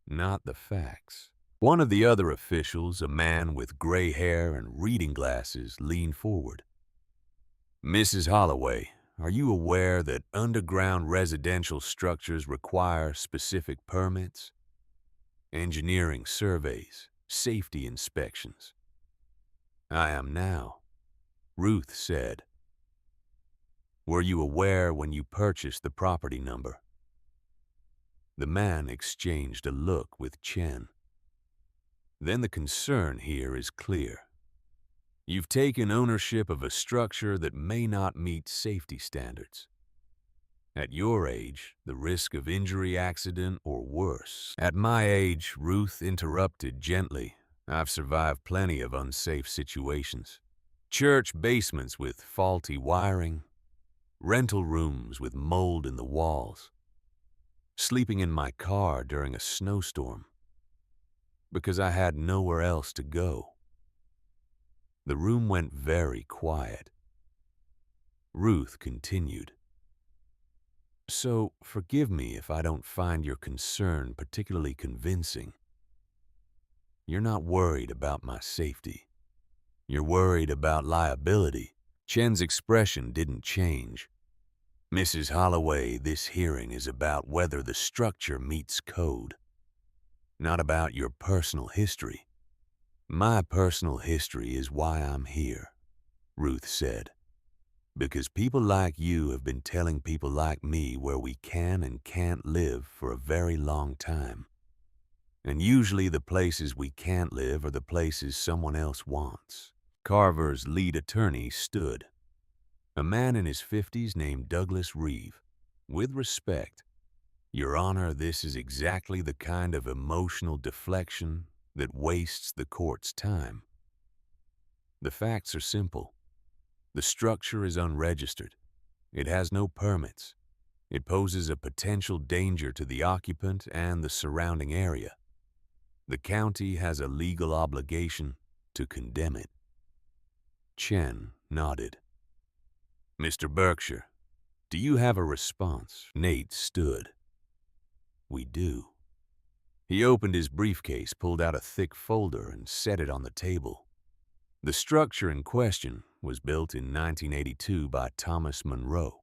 not the facts. One of the other officials, a man with gray hair and reading glasses, leaned forward. "Mrs. Holloway, are you aware that underground residential structures require specific permits, engineering surveys, safety inspections?" "I am now," Ruth said. "Were you aware when you purchased the property number?" The man exchanged a look with Chen. "Then the concern here is clear. You've taken ownership of a structure that may not meet safety standards. At your age, the risk of injury, accident, or worse." "At my age," Ruth interrupted gently, "I've survived plenty of unsafe situations. Church basements with faulty wiring, rental rooms with mold in the walls, sleeping in my car during a snowstorm because I had nowhere else to go." The room went very quiet. Ruth continued. "So, forgive me if I don't find your concern particularly convincing. You're not worried about my safety. You're worried about liability." Chen's expression didn't change. "Mrs. Holloway, this hearing is about whether the structure meets code, not about your personal history." "My personal history is why I'm here," Ruth said. "Because people like you have been telling people like me where we can and can't live for a very long time. And usually the places we can't live are the places someone else wants." Carver's lead attorney stood. A man in his 50s named Douglas Reeve. "With respect, Your Honor, this is exactly the kind of emotional deflection that wastes the court's time. The facts are simple. The structure is unregistered. It has no permits. It poses a potential danger to the occupant and the surrounding area. The county has a legal obligation to condemn it." Chen nodded. "Mr. Berkshire, do you have a response?" Nate stood. "We do." He opened his briefcase, pulled out a thick folder, and set it on the table. The structure in question was built in 1982 by Thomas Monroe,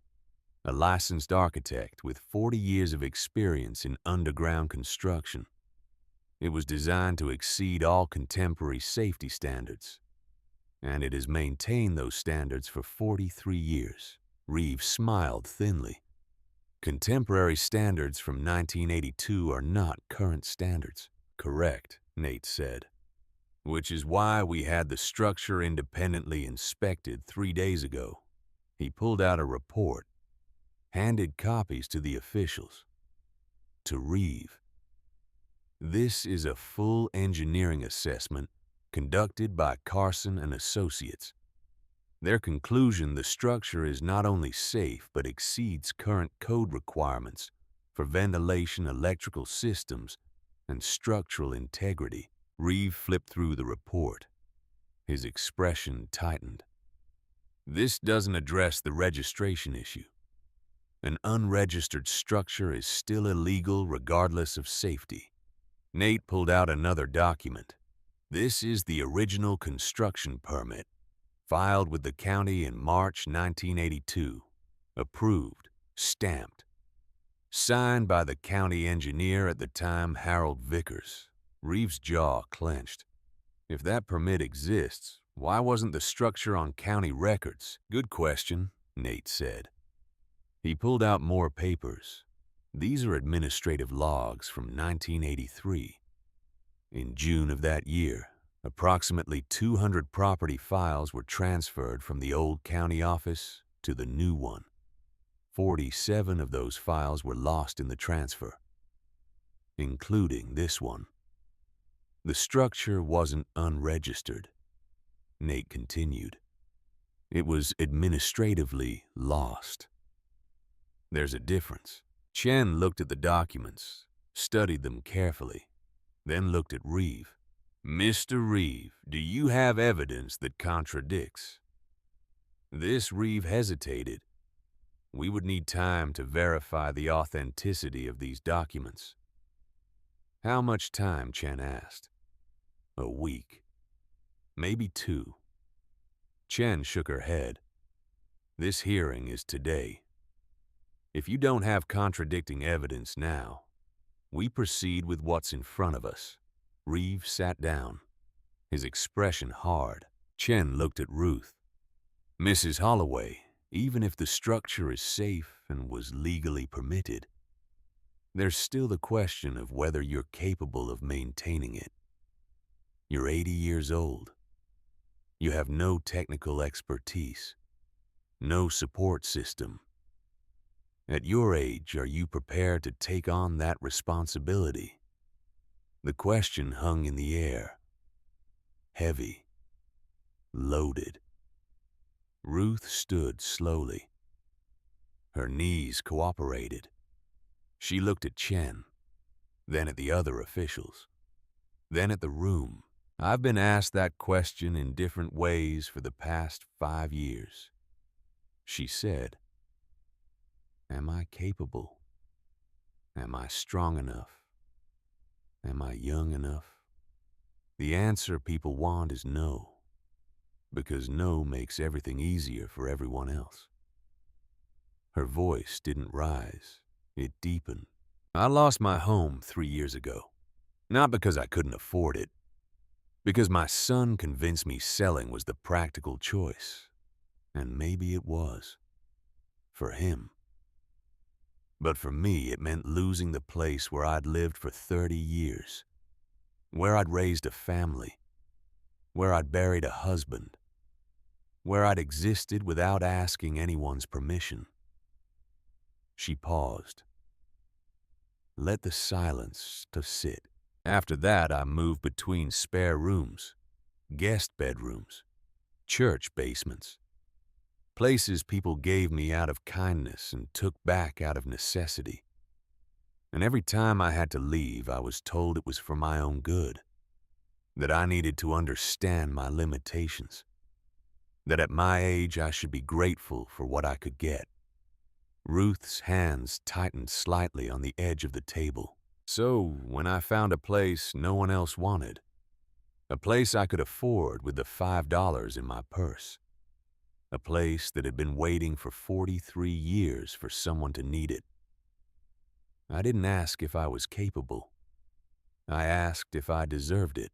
a licensed architect with 40 years of experience in underground construction. It was designed to exceed all contemporary safety standards, and it has maintained those standards for 43 years. Reeves smiled thinly. "Contemporary standards from 1982 are not current standards." "Correct," Nate said. "Which is why we had the structure independently inspected 3 days ago." He pulled out a report, handed copies to the officials. To Reeve. "This is a full engineering assessment conducted by Carson and Associates. Their conclusion, the structure is not only safe but exceeds current code requirements for ventilation, electrical systems, and structural integrity." Reeve flipped through the report. His expression tightened. "This doesn't address the registration issue. An unregistered structure is still illegal regardless of safety." Nate pulled out another document. "This is the original construction permit, filed with the county in March 1982. Approved, stamped, signed by the county engineer at the time, Harold Vickers." Reeves' jaw clenched. "If that permit exists, why wasn't the structure on county records?" "Good question," Nate said. He pulled out more papers. "These are administrative logs from 1983. In June of that year, approximately 200 property files were transferred from the old county office to the new one. 47 of those files were lost in the transfer, including this one. The structure wasn't unregistered," Nate continued. "It was administratively lost. There's a difference." Chen looked at the documents, studied them carefully, then looked at Reeve. "Mr. Reeve, do you have evidence that contradicts?" This Reeve hesitated. "We would need time to verify the authenticity of these documents." How much time? Chen asked. A week. Maybe 2. Chen shook her head. This hearing is today. If you don't have contradicting evidence now, we proceed with what's in front of us. Reeve sat down, his expression hard. Chen looked at Ruth. Mrs. Holloway, even if the structure is safe and was legally permitted, there's still the question of whether you're capable of maintaining it. You're 80 years old. You have no technical expertise, no support system. At your age, are you prepared to take on that responsibility? The question hung in the air, heavy, loaded. Ruth stood slowly. Her knees cooperated. She looked at Chen, then at the other officials, then at the room. I've been asked that question in different ways for the past 5 years. She said, am I capable? Am I strong enough? Am I young enough? The answer people want is no, because no makes everything easier for everyone else. Her voice didn't rise, it deepened. I lost my home 3 years ago, not because I couldn't afford it, because my son convinced me selling was the practical choice, and maybe it was, for him. But for me, it meant losing the place where I'd lived for 30 years, where I'd raised a family, where I'd buried a husband, where I'd existed without asking anyone's permission. She paused. Let the silence to sit. After that, I moved between spare rooms, guest bedrooms, church basements, places people gave me out of kindness and took back out of necessity. And every time I had to leave, I was told it was for my own good, that I needed to understand my limitations, that at my age I should be grateful for what I could get. Ruth's hands tightened slightly on the edge of the table. So, when I found a place no one else wanted, a place I could afford with the $5 in my purse, a place that had been waiting for 43 years for someone to need it, I didn't ask if I was capable. I asked if I deserved it.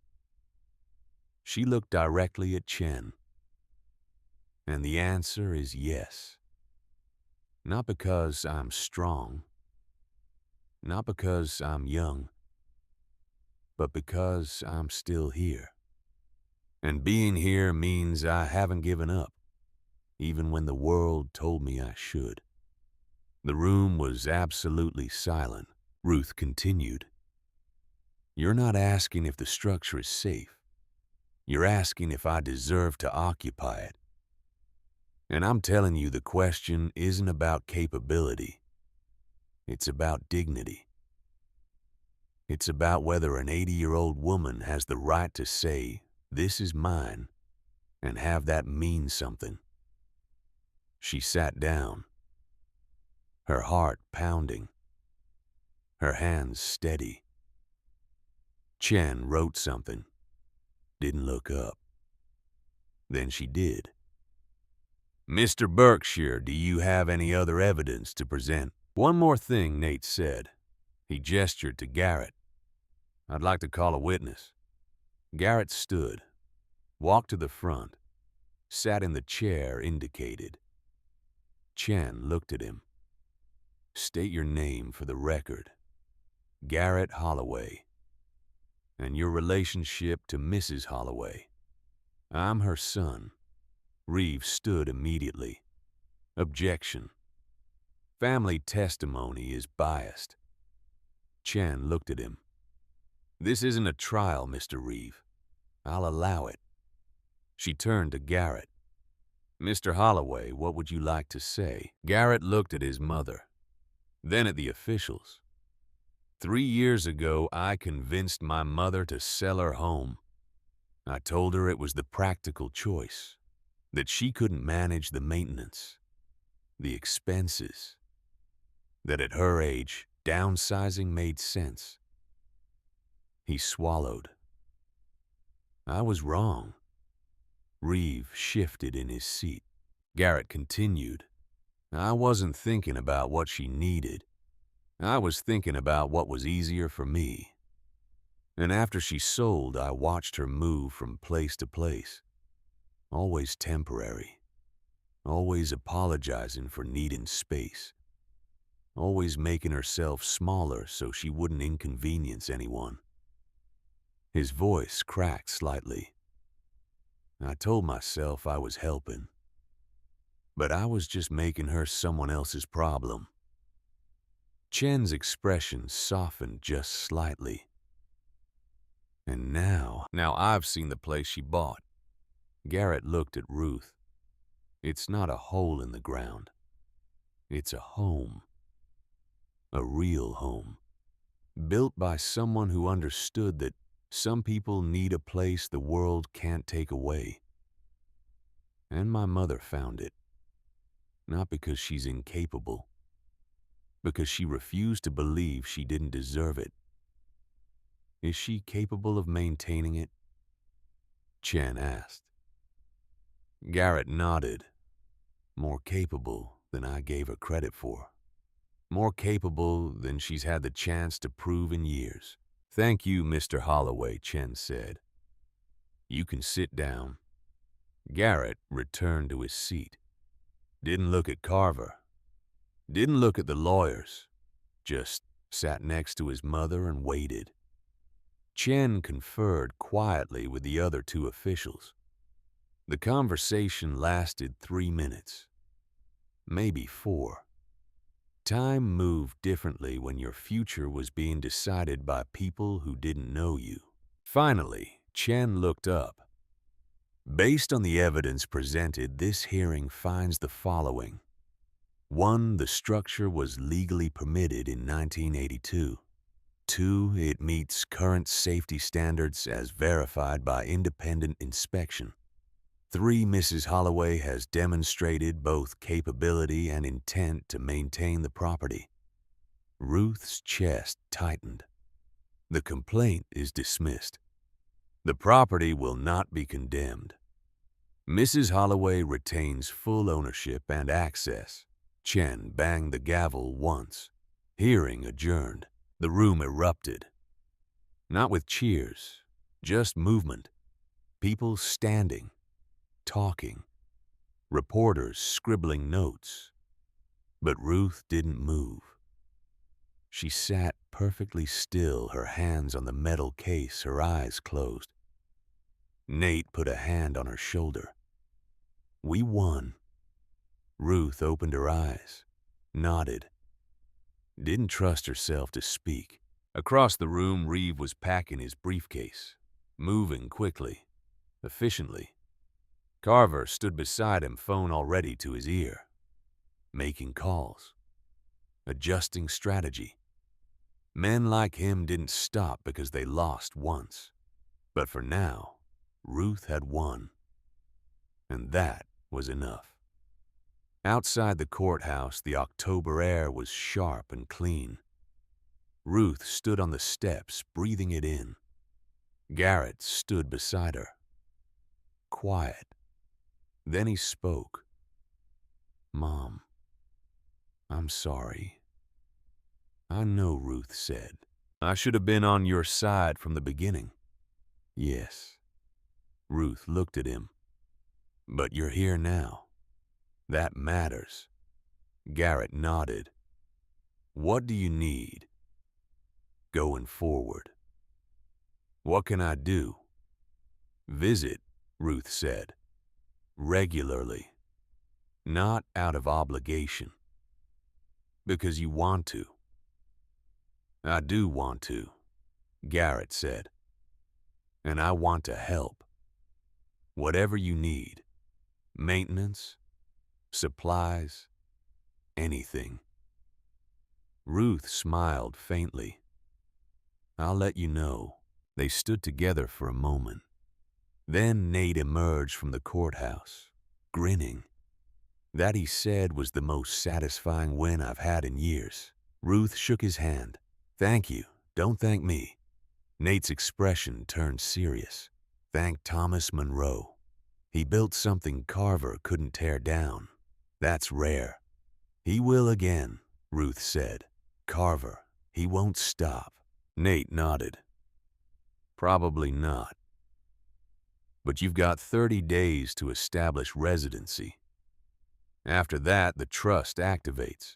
She looked directly at Chen, and the answer is yes. Not because I'm strong, not because I'm young, but because I'm still here. And being here means I haven't given up, even when the world told me I should. The room was absolutely silent. Ruth continued, You're not asking if the structure is safe. You're asking if I deserve to occupy it. And I'm telling you, the question isn't about capability. It's about dignity. It's about whether an 80-year-old woman has the right to say, this is mine, and have that mean something. She sat down, her heart pounding, her hands steady. Chen wrote something, didn't look up. Then she did. Mr. Berkshire, do you have any other evidence to present? One more thing, Nate said. He gestured to Garrett. I'd like to call a witness. Garrett stood, walked to the front, sat in the chair indicated. Chen looked at him. State your name for the record. Garrett Holloway. And your relationship to Mrs. Holloway. I'm her son. Reeve stood immediately. Objection. Family testimony is biased. Chen looked at him. This isn't a trial, Mr. Reeve. I'll allow it. She turned to Garrett. Mr. Holloway, what would you like to say? Garrett looked at his mother, then at the officials. 3 years ago, I convinced my mother to sell her home. I told her it was the practical choice, that she couldn't manage the maintenance, the expenses, that at her age, downsizing made sense. He swallowed. I was wrong. Reeve shifted in his seat. Garrett continued. I wasn't thinking about what she needed. I was thinking about what was easier for me. And after she sold, I watched her move from place to place. Always temporary. Always apologizing for needing space. Always making herself smaller so she wouldn't inconvenience anyone. His voice cracked slightly. I told myself I was helping. But I was just making her someone else's problem. Chen's expression softened just slightly. And now I've seen the place she bought. Garrett looked at Ruth. It's not a hole in the ground. It's a home. A real home. Built by someone who understood that some people need a place the world can't take away. And my mother found it. Not because she's incapable. Because she refused to believe she didn't deserve it. Is she capable of maintaining it? Chen asked. Garrett nodded. More capable than I gave her credit for. More capable than she's had the chance to prove in years. Thank you, Mr. Holloway, Chen said. You can sit down. Garrett returned to his seat. Didn't look at Carver. Didn't look at the lawyers. Just sat next to his mother and waited. Chen conferred quietly with the other two officials. The conversation lasted 3 minutes. Maybe 4. Time moved differently when your future was being decided by people who didn't know you. Finally, Chen looked up. Based on the evidence presented, this hearing finds the following. 1. The structure was legally permitted in 1982. 2. It meets current safety standards as verified by independent inspection. 3. Mrs. Holloway has demonstrated both capability and intent to maintain the property. Ruth's chest tightened. The complaint is dismissed. The property will not be condemned. Mrs. Holloway retains full ownership and access. Chen banged the gavel once. Hearing adjourned. The room erupted. Not with cheers, just movement. People standing, talking. Reporters scribbling notes. But Ruth didn't move. She sat perfectly still, her hands on the metal case, her eyes closed. Nate put a hand on her shoulder. We won. Ruth opened her eyes, nodded. Didn't trust herself to speak. Across the room, Reeve was packing his briefcase, moving quickly, efficiently. Carver stood beside him, phone already to his ear, making calls, adjusting strategy. Men like him didn't stop because they lost once. But for now, Ruth had won. And that was enough. Outside the courthouse, the October air was sharp and clean. Ruth stood on the steps, breathing it in. Garrett stood beside her. Quiet. Then he spoke. Mom, I'm sorry. I know, Ruth said. I should have been on your side from the beginning. Yes. Ruth looked at him. But you're here now. That matters. Garrett nodded. What do you need? Going forward. What can I do? Visit, Ruth said. Regularly. Not out of obligation. Because you want to. I do want to, Garrett said. And I want to help. Whatever you need. Maintenance, supplies, anything. Ruth smiled faintly. I'll let you know. They stood together for a moment. Then Nate emerged from the courthouse, grinning. That, he said, was the most satisfying win I've had in years. Ruth shook his hand. Thank you. Don't thank me. Nate's expression turned serious. Thank Thomas Monroe. He built something Carver couldn't tear down. That's rare. He will again, Ruth said. Carver, he won't stop. Nate nodded. Probably not. But you've got 30 days to establish residency. After that, the trust activates.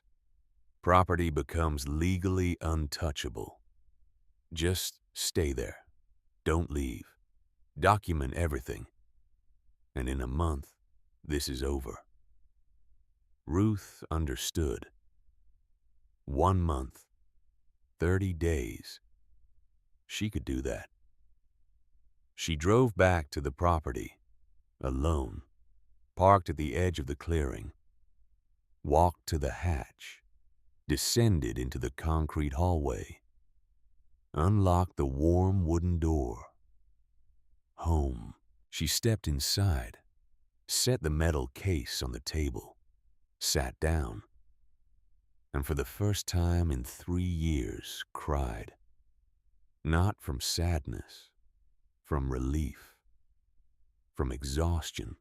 Property becomes legally untouchable. Just stay there. Don't leave. Document everything. And in a month, this is over. Ruth understood. 1 month, 30 days. She could do that. She drove back to the property, alone, parked at the edge of the clearing, walked to the hatch, descended into the concrete hallway, unlocked the warm wooden door. Home. She stepped inside, set the metal case on the table, sat down, and for the first time in 3 years cried. Not from sadness, from relief, from exhaustion,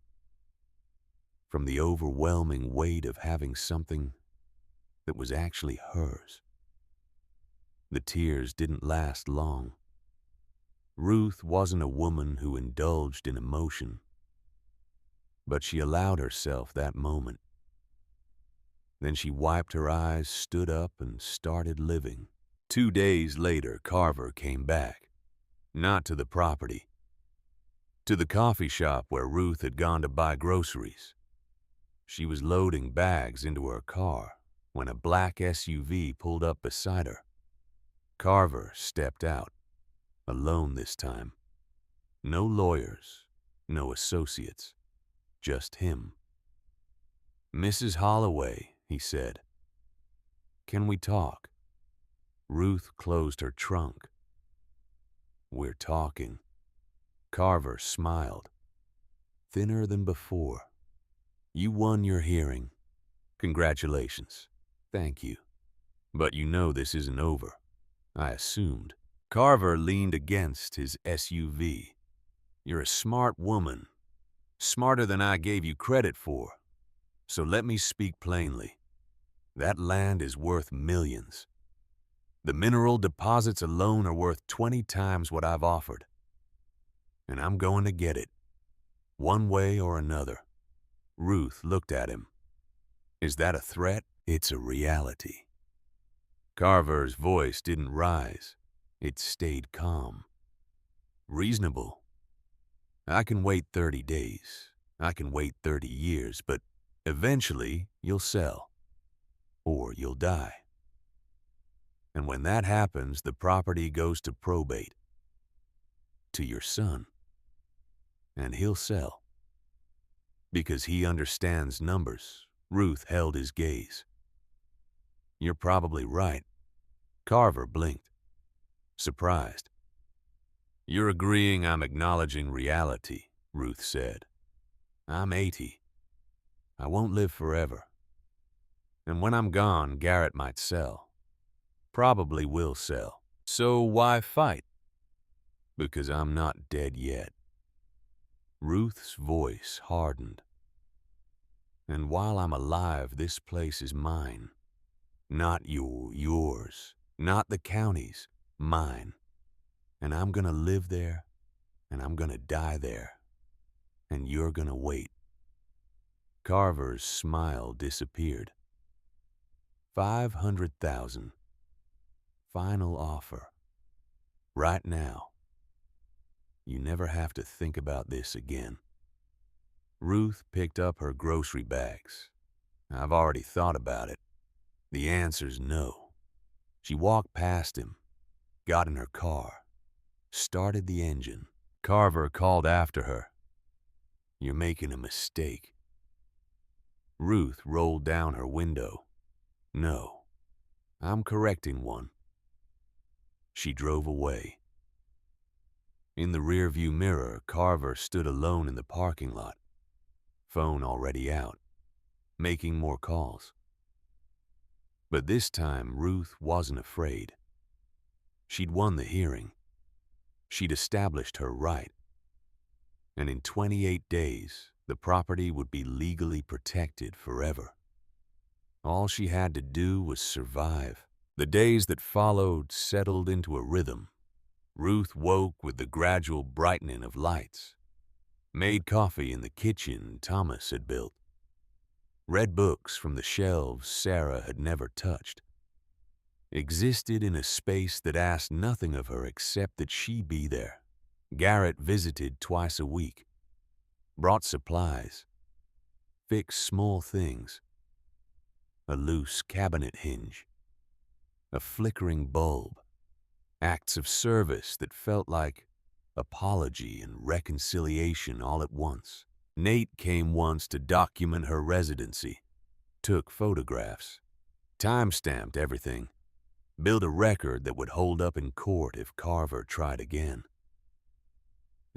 from the overwhelming weight of having something that was actually hers. The tears didn't last long. Ruth wasn't a woman who indulged in emotion, but she allowed herself that moment. Then she wiped her eyes, stood up, and started living. 2 days later, Carver came back. Not to the property. To the coffee shop where Ruth had gone to buy groceries. She was loading bags into her car when a black SUV pulled up beside her. Carver stepped out, alone this time. No lawyers, no associates, just him. "Mrs. Holloway," he said. "Can we talk?" Ruth closed her trunk. "We're talking." Carver smiled, thinner than before. "You won your hearing. Congratulations. Thank you. But you know this isn't over." I assumed. Carver leaned against his SUV. "You're a smart woman, smarter than I gave you credit for. So let me speak plainly. That land is worth millions. The mineral deposits alone are worth 20 times what I've offered. And I'm going to get it, one way or another." Ruth looked at him. "Is that a threat?" "It's a reality." Carver's voice didn't rise. It stayed calm. "Reasonable. I can wait 30 days. I can wait 30 years, but eventually you'll sell. Or you'll die. And when that happens, the property goes to probate. To your son. And he'll sell. Because he understands numbers." Ruth held his gaze. "You're probably right." Carver blinked, surprised. "You're agreeing I'm acknowledging reality," Ruth said. "I'm 80. I won't live forever. And when I'm gone, Garrett might sell. Probably will sell. So why fight?" "Because I'm not dead yet." Ruth's voice hardened. "And while I'm alive, this place is mine. Not yours. Not the county's. Mine. And I'm gonna live there, and I'm gonna die there. And you're gonna wait." Carver's smile disappeared. 500,000. Final offer. Right now. You never have to think about this again. Ruth picked up her grocery bags. "I've already thought about it. The answer's no." She walked past him, got in her car, started the engine. Carver called after her. "You're making a mistake." Ruth rolled down her window. "No, I'm correcting one." She drove away. In the rearview mirror, Carver stood alone in the parking lot, phone already out, making more calls. But this time, Ruth wasn't afraid. She'd won the hearing. She'd established her right, and in 28 days, the property would be legally protected forever. All she had to do was survive. The days that followed settled into a rhythm. Ruth woke with the gradual brightening of lights, made coffee in the kitchen Thomas had built, read books from the shelves Sarah had never touched, existed in a space that asked nothing of her except that she be there. Garrett visited twice a week, brought supplies, fixed small things, a loose cabinet hinge, a flickering bulb, acts of service that felt like apology and reconciliation all at once. Nate came once to document her residency, took photographs, time-stamped everything, built a record that would hold up in court if Carver tried again.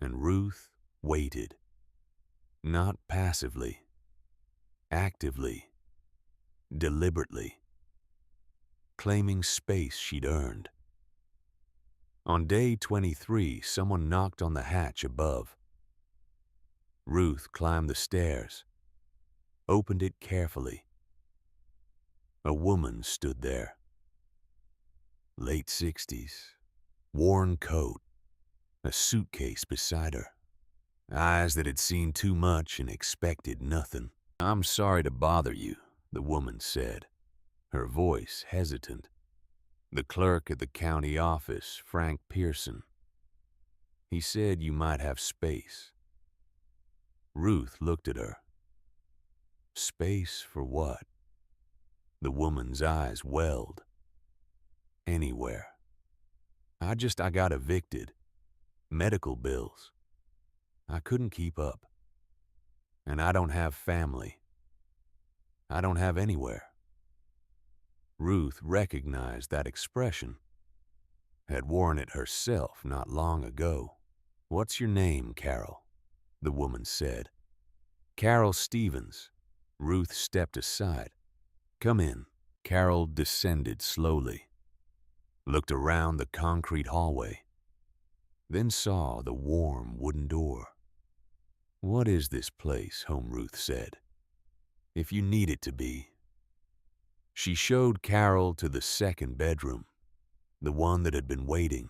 And Ruth waited, not passively, actively, deliberately, claiming space she'd earned. On day 23, someone knocked on the hatch above. Ruth climbed the stairs, opened it carefully. A woman stood there. Late 60s, worn coat, a suitcase beside her, eyes that had seen too much and expected nothing. "I'm sorry to bother you," the woman said, her voice hesitant. "The clerk at the county office, Frank Pearson. He said you might have space." Ruth looked at her. Space for what? The woman's eyes welled. "Anywhere. I got evicted. Medical bills. I couldn't keep up. And I don't have family. I don't have anywhere." Ruth recognized that expression, had worn it herself not long ago. "What's your name, Carol?" the woman said. "Carol Stevens." Ruth stepped aside. "Come in." Carol descended slowly, looked around the concrete hallway, then saw the warm wooden door. "What is this place?" Home Ruth said. "If you need it to be." She showed Carol to the second bedroom, the one that had been waiting.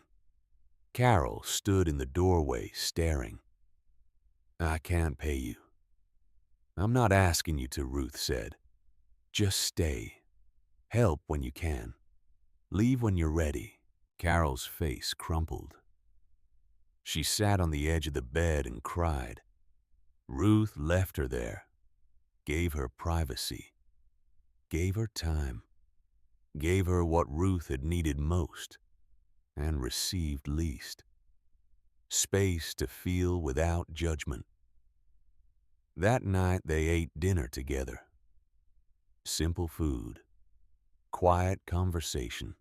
Carol stood in the doorway staring. "I can't pay you." "I'm not asking you to," Ruth said. "Just stay. Help when you can. Leave when you're ready." Carol's face crumpled. She sat on the edge of the bed and cried. Ruth left her there, gave her privacy, gave her time, gave her what Ruth had needed most and received least: space to feel without judgment. That night they ate dinner together. Simple food, quiet conversation.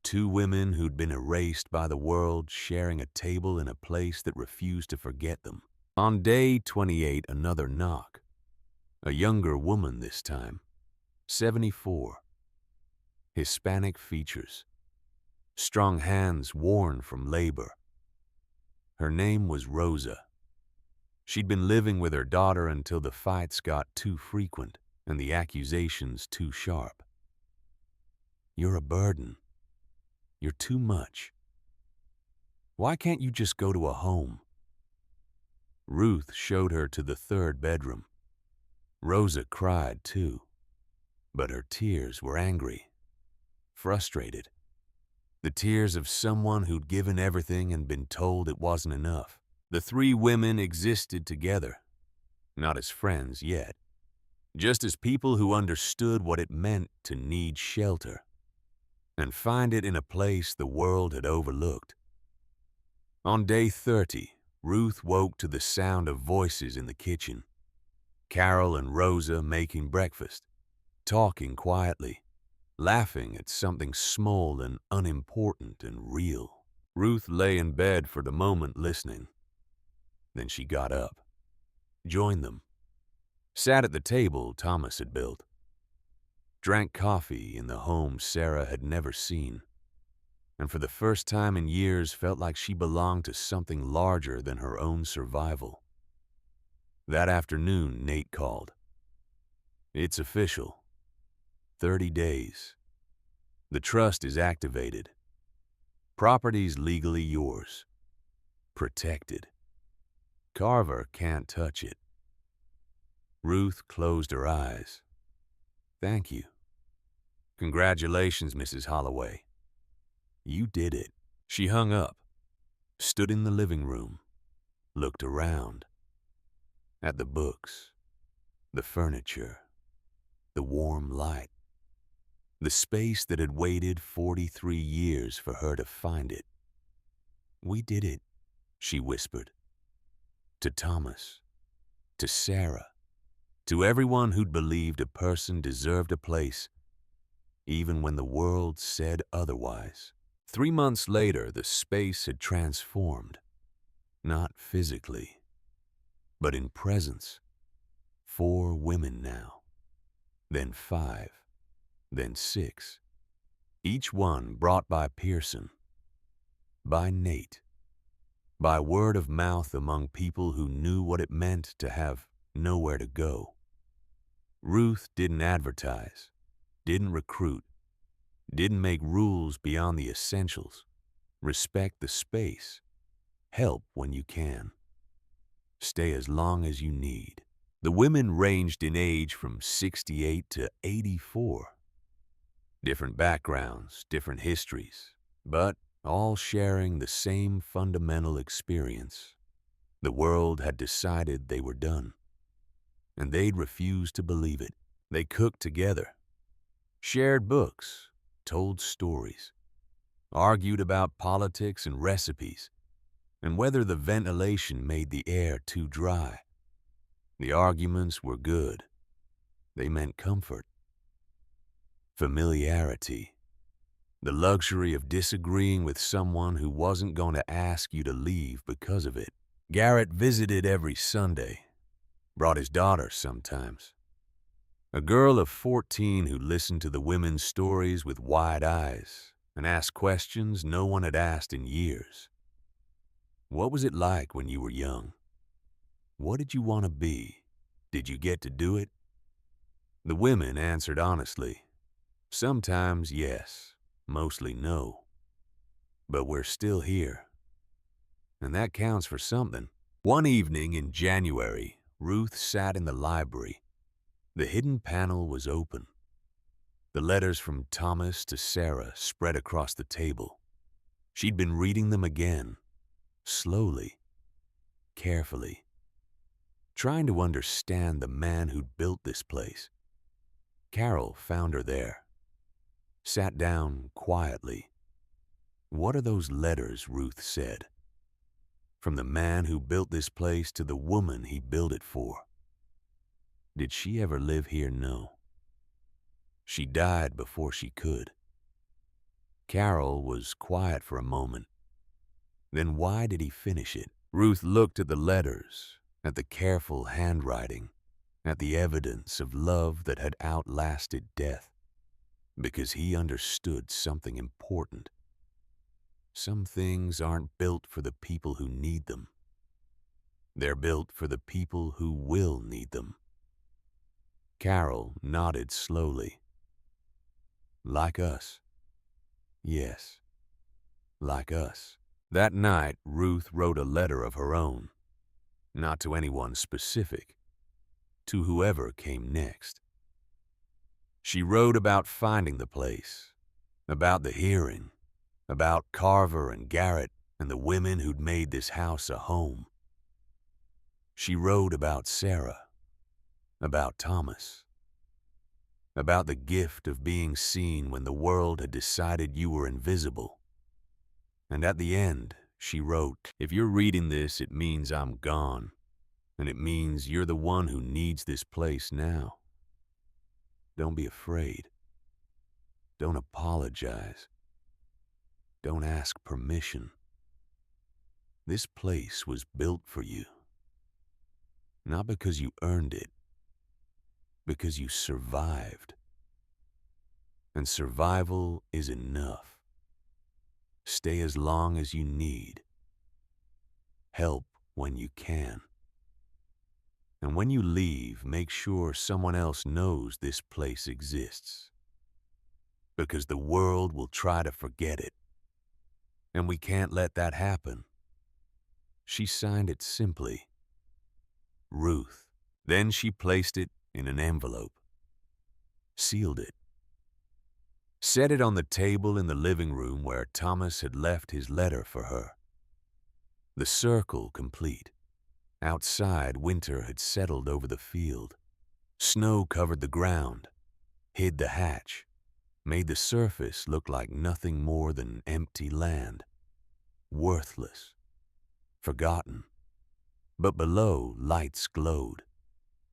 Two women who'd been erased by the world sharing a table in a place that refused to forget them. On day 28, another knock. A younger woman this time, 74. Hispanic features, strong hands worn from labor. Her name was Rosa. She'd been living with her daughter until the fights got too frequent and the accusations too sharp. "You're a burden. You're too much. Why can't you just go to a home?" Ruth showed her to the third bedroom. Rosa cried too, but her tears were angry, frustrated. The tears of someone who'd given everything and been told it wasn't enough. The three women existed together, not as friends yet, just as people who understood what it meant to need shelter and find it in a place the world had overlooked. On day 30, Ruth woke to the sound of voices in the kitchen. Carol and Rosa making breakfast, talking quietly, laughing at something small and unimportant and real. Ruth lay in bed for the moment listening. Then she got up, joined them, sat at the table Thomas had built, drank coffee in the home Sarah had never seen, and for the first time in years felt like she belonged to something larger than her own survival. That afternoon, Nate called. "It's official. 30 days. The trust is activated. Property's legally yours. Protected. Carver can't touch it." Ruth closed her eyes. "Thank you. Congratulations, Mrs. Holloway. You did it." She hung up, stood in the living room, looked around. At the books, the furniture, the warm light, the space that had waited 43 years for her to find it. "We did it," she whispered. To Thomas, to Sarah, to everyone who'd believed a person deserved a place, even when the world said otherwise. 3 months later, the space had transformed, not physically, but in presence. 4 women now, then 5, then 6, each one brought by Pearson, by Nate, by word of mouth among people who knew what it meant to have nowhere to go. Ruth didn't advertise, didn't recruit, didn't make rules beyond the essentials. Respect the space. Help when you can. Stay as long as you need. The women ranged in age from 68 to 84. Different backgrounds, different histories, but all sharing the same fundamental experience. The world had decided they were done, and they'd refused to believe it. They cooked together, shared books, told stories, argued about politics and recipes, and whether the ventilation made the air too dry. The arguments were good. They meant comfort, familiarity, the luxury of disagreeing with someone who wasn't going to ask you to leave because of it. Garrett visited every Sunday, brought his daughter sometimes. A girl of 14 who listened to the women's stories with wide eyes and asked questions no one had asked in years. What was it like when you were young? What did you want to be? Did you get to do it? The women answered honestly. Sometimes yes, mostly no. But we're still here, and that counts for something. One evening in January, Ruth sat in the library. The hidden panel was open. The letters from Thomas to Sarah spread across the table. She'd been reading them again, slowly, carefully, trying to understand the man who'd built this place. Carol found her there, sat down quietly. "What are those letters?" Ruth said. "From the man who built this place to the woman he built it for. Did she ever live here? No. She died before she could." Carol was quiet for a moment. Then why did he finish it? Ruth looked at the letters, at the careful handwriting, at the evidence of love that had outlasted death. Because he understood something important. Some things aren't built for the people who need them. They're built for the people who will need them. Carol nodded slowly. "Like us." "Yes, like us." That night, Ruth wrote a letter of her own, not to anyone specific, to whoever came next. She wrote about finding the place, about the hearing, about Carver and Garrett and the women who'd made this house a home. She wrote about Sarah, about Thomas, about the gift of being seen when the world had decided you were invisible. And at the end, she wrote, "If you're reading this, it means I'm gone, and it means you're the one who needs this place now. Don't be afraid. Don't apologize. Don't ask permission. This place was built for you. Not because you earned it, because you survived. And survival is enough." Stay as long as you need. Help when you can. And when you leave, make sure someone else knows this place exists. Because the world will try to forget it. And we can't let that happen. She signed it simply, Ruth. Then she placed it in an envelope, sealed it, set it on the table in the living room where Thomas had left his letter for her. The circle complete. Outside, winter had settled over the field. Snow covered the ground, hid the hatch, made the surface look like nothing more than empty land, worthless, forgotten. But below, lights glowed.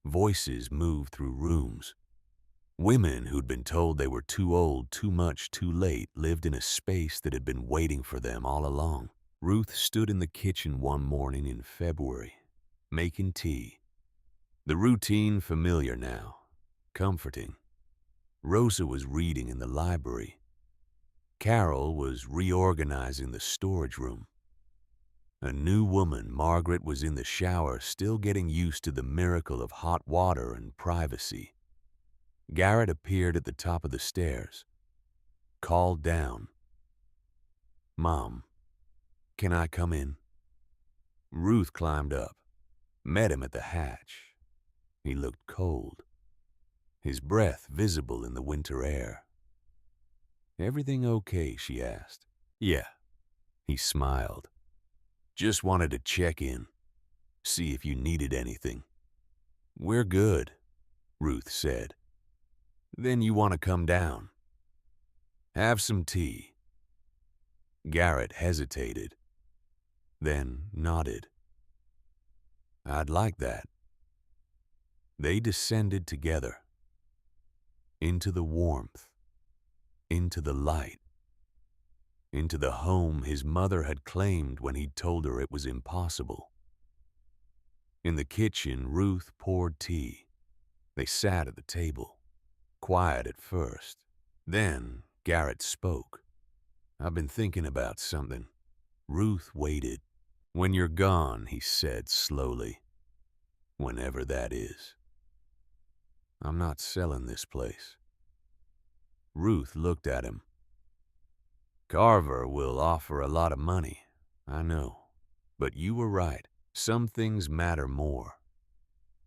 Voices moved through rooms. Women who'd been told they were too old, too much, too late lived in a space that had been waiting for them all along. Ruth stood in the kitchen one morning in February, making tea. The routine familiar now, comforting. Rosa was reading in the library. Carol was reorganizing the storage room. A new woman, Margaret, was in the shower, still getting used to the miracle of hot water and privacy. Garrett appeared at the top of the stairs, called down. "Mom, can I come in?" Ruth climbed up, met him at the hatch. He looked cold, his breath visible in the winter air. "Everything okay?" she asked. "Yeah." He smiled. "Just wanted to check in, see if you needed anything." "We're good," Ruth said. "Then you want to come down? Have some tea." Garrett hesitated, then nodded. "I'd like that." They descended together, into the warmth, into the light, into the home his mother had claimed when he'd told her it was impossible. In the kitchen, Ruth poured tea. They sat at the table, quiet at first. Then Garrett spoke. "I've been thinking about something." Ruth waited. "When you're gone," he said slowly, "whenever that is. I'm not selling this place." Ruth looked at him. "Carver will offer a lot of money, I know. But you were right. Some things matter more."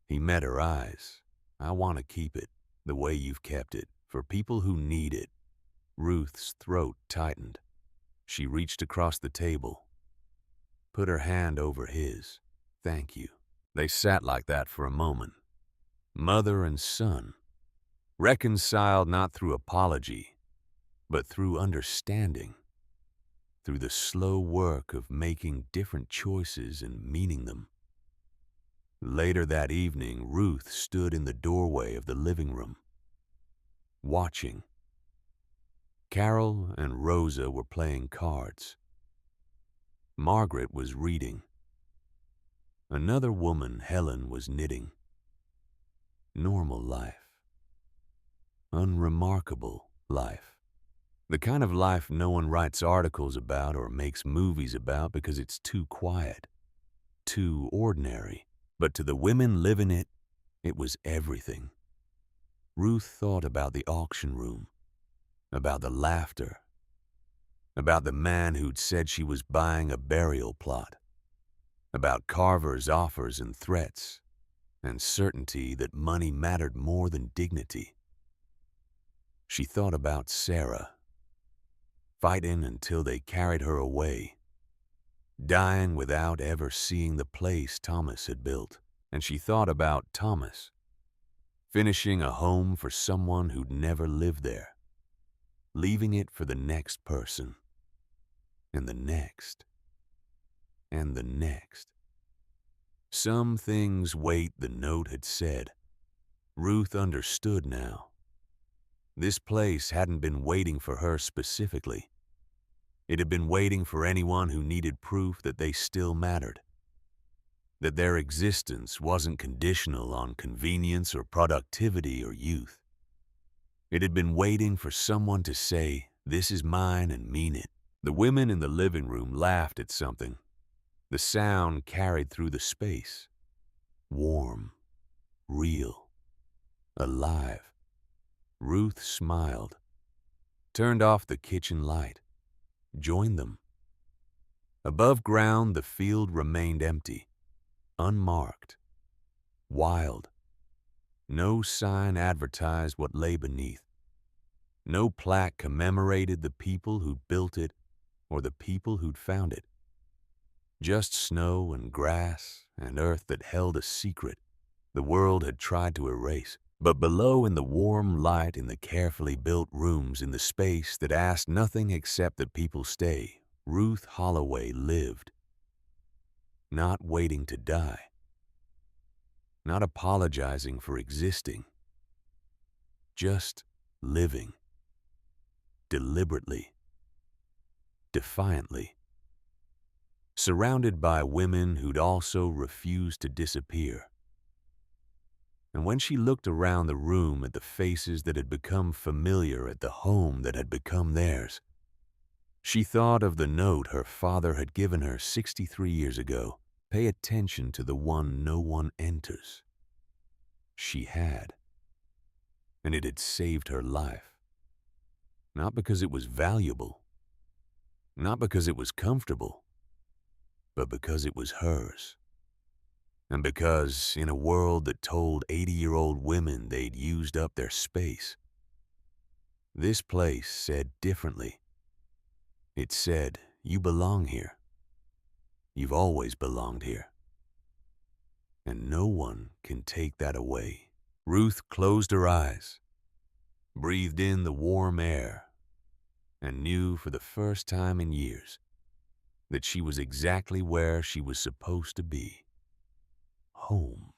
He met her eyes. "I want to keep it the way you've kept it, for people who need it." Ruth's throat tightened. She reached across the table, put her hand over his. "Thank you." They sat like that for a moment, mother and son, reconciled not through apology, but through understanding, through the slow work of making different choices and meaning them. Later that evening, Ruth stood in the doorway of the living room, watching. Carol and Rosa were playing cards. Margaret was reading. Another woman, Helen, was knitting. Normal life. Unremarkable life. The kind of life no one writes articles about or makes movies about because it's too quiet, too ordinary. But to the women living it, it was everything. Ruth thought about the auction room, about the laughter, about the man who'd said she was buying a burial plot, about Carver's offers and threats, and certainty that money mattered more than dignity. She thought about Sarah, fighting until they carried her away, dying without ever seeing the place Thomas had built. And she thought about Thomas, finishing a home for someone who'd never lived there, leaving it for the next person, and the next, and the next. Some things wait, the note had said. Ruth understood now. This place hadn't been waiting for her specifically. It had been waiting for anyone who needed proof that they still mattered, that their existence wasn't conditional on convenience or productivity or youth. It had been waiting for someone to say, "This is mine," and mean it. The women in the living room laughed at something. The sound carried through the space. Warm, real, alive. Ruth smiled, turned off the kitchen light, joined them. Above ground, the field remained empty, unmarked, wild. No sign advertised what lay beneath. No plaque commemorated the people who'd built it or the people who'd found it. Just snow and grass and earth that held a secret the world had tried to erase. But below, in the warm light, in the carefully built rooms, in the space that asked nothing except that people stay, Ruth Holloway lived. Not waiting to die. Not apologizing for existing. Just living. Deliberately. Defiantly. Surrounded by women who'd also refused to disappear. And when she looked around the room at the faces that had become familiar, at the home that had become theirs, she thought of the note her father had given her 63 years ago. Pay attention to the one no one enters. She had. And it had saved her life. Not because it was valuable. Not because it was comfortable. But because it was hers. And because, in a world that told 80-year-old women they'd used up their space, this place said differently. It said, you belong here. You've always belonged here. And no one can take that away. Ruth closed her eyes, breathed in the warm air, and knew for the first time in years that she was exactly where she was supposed to be. Home.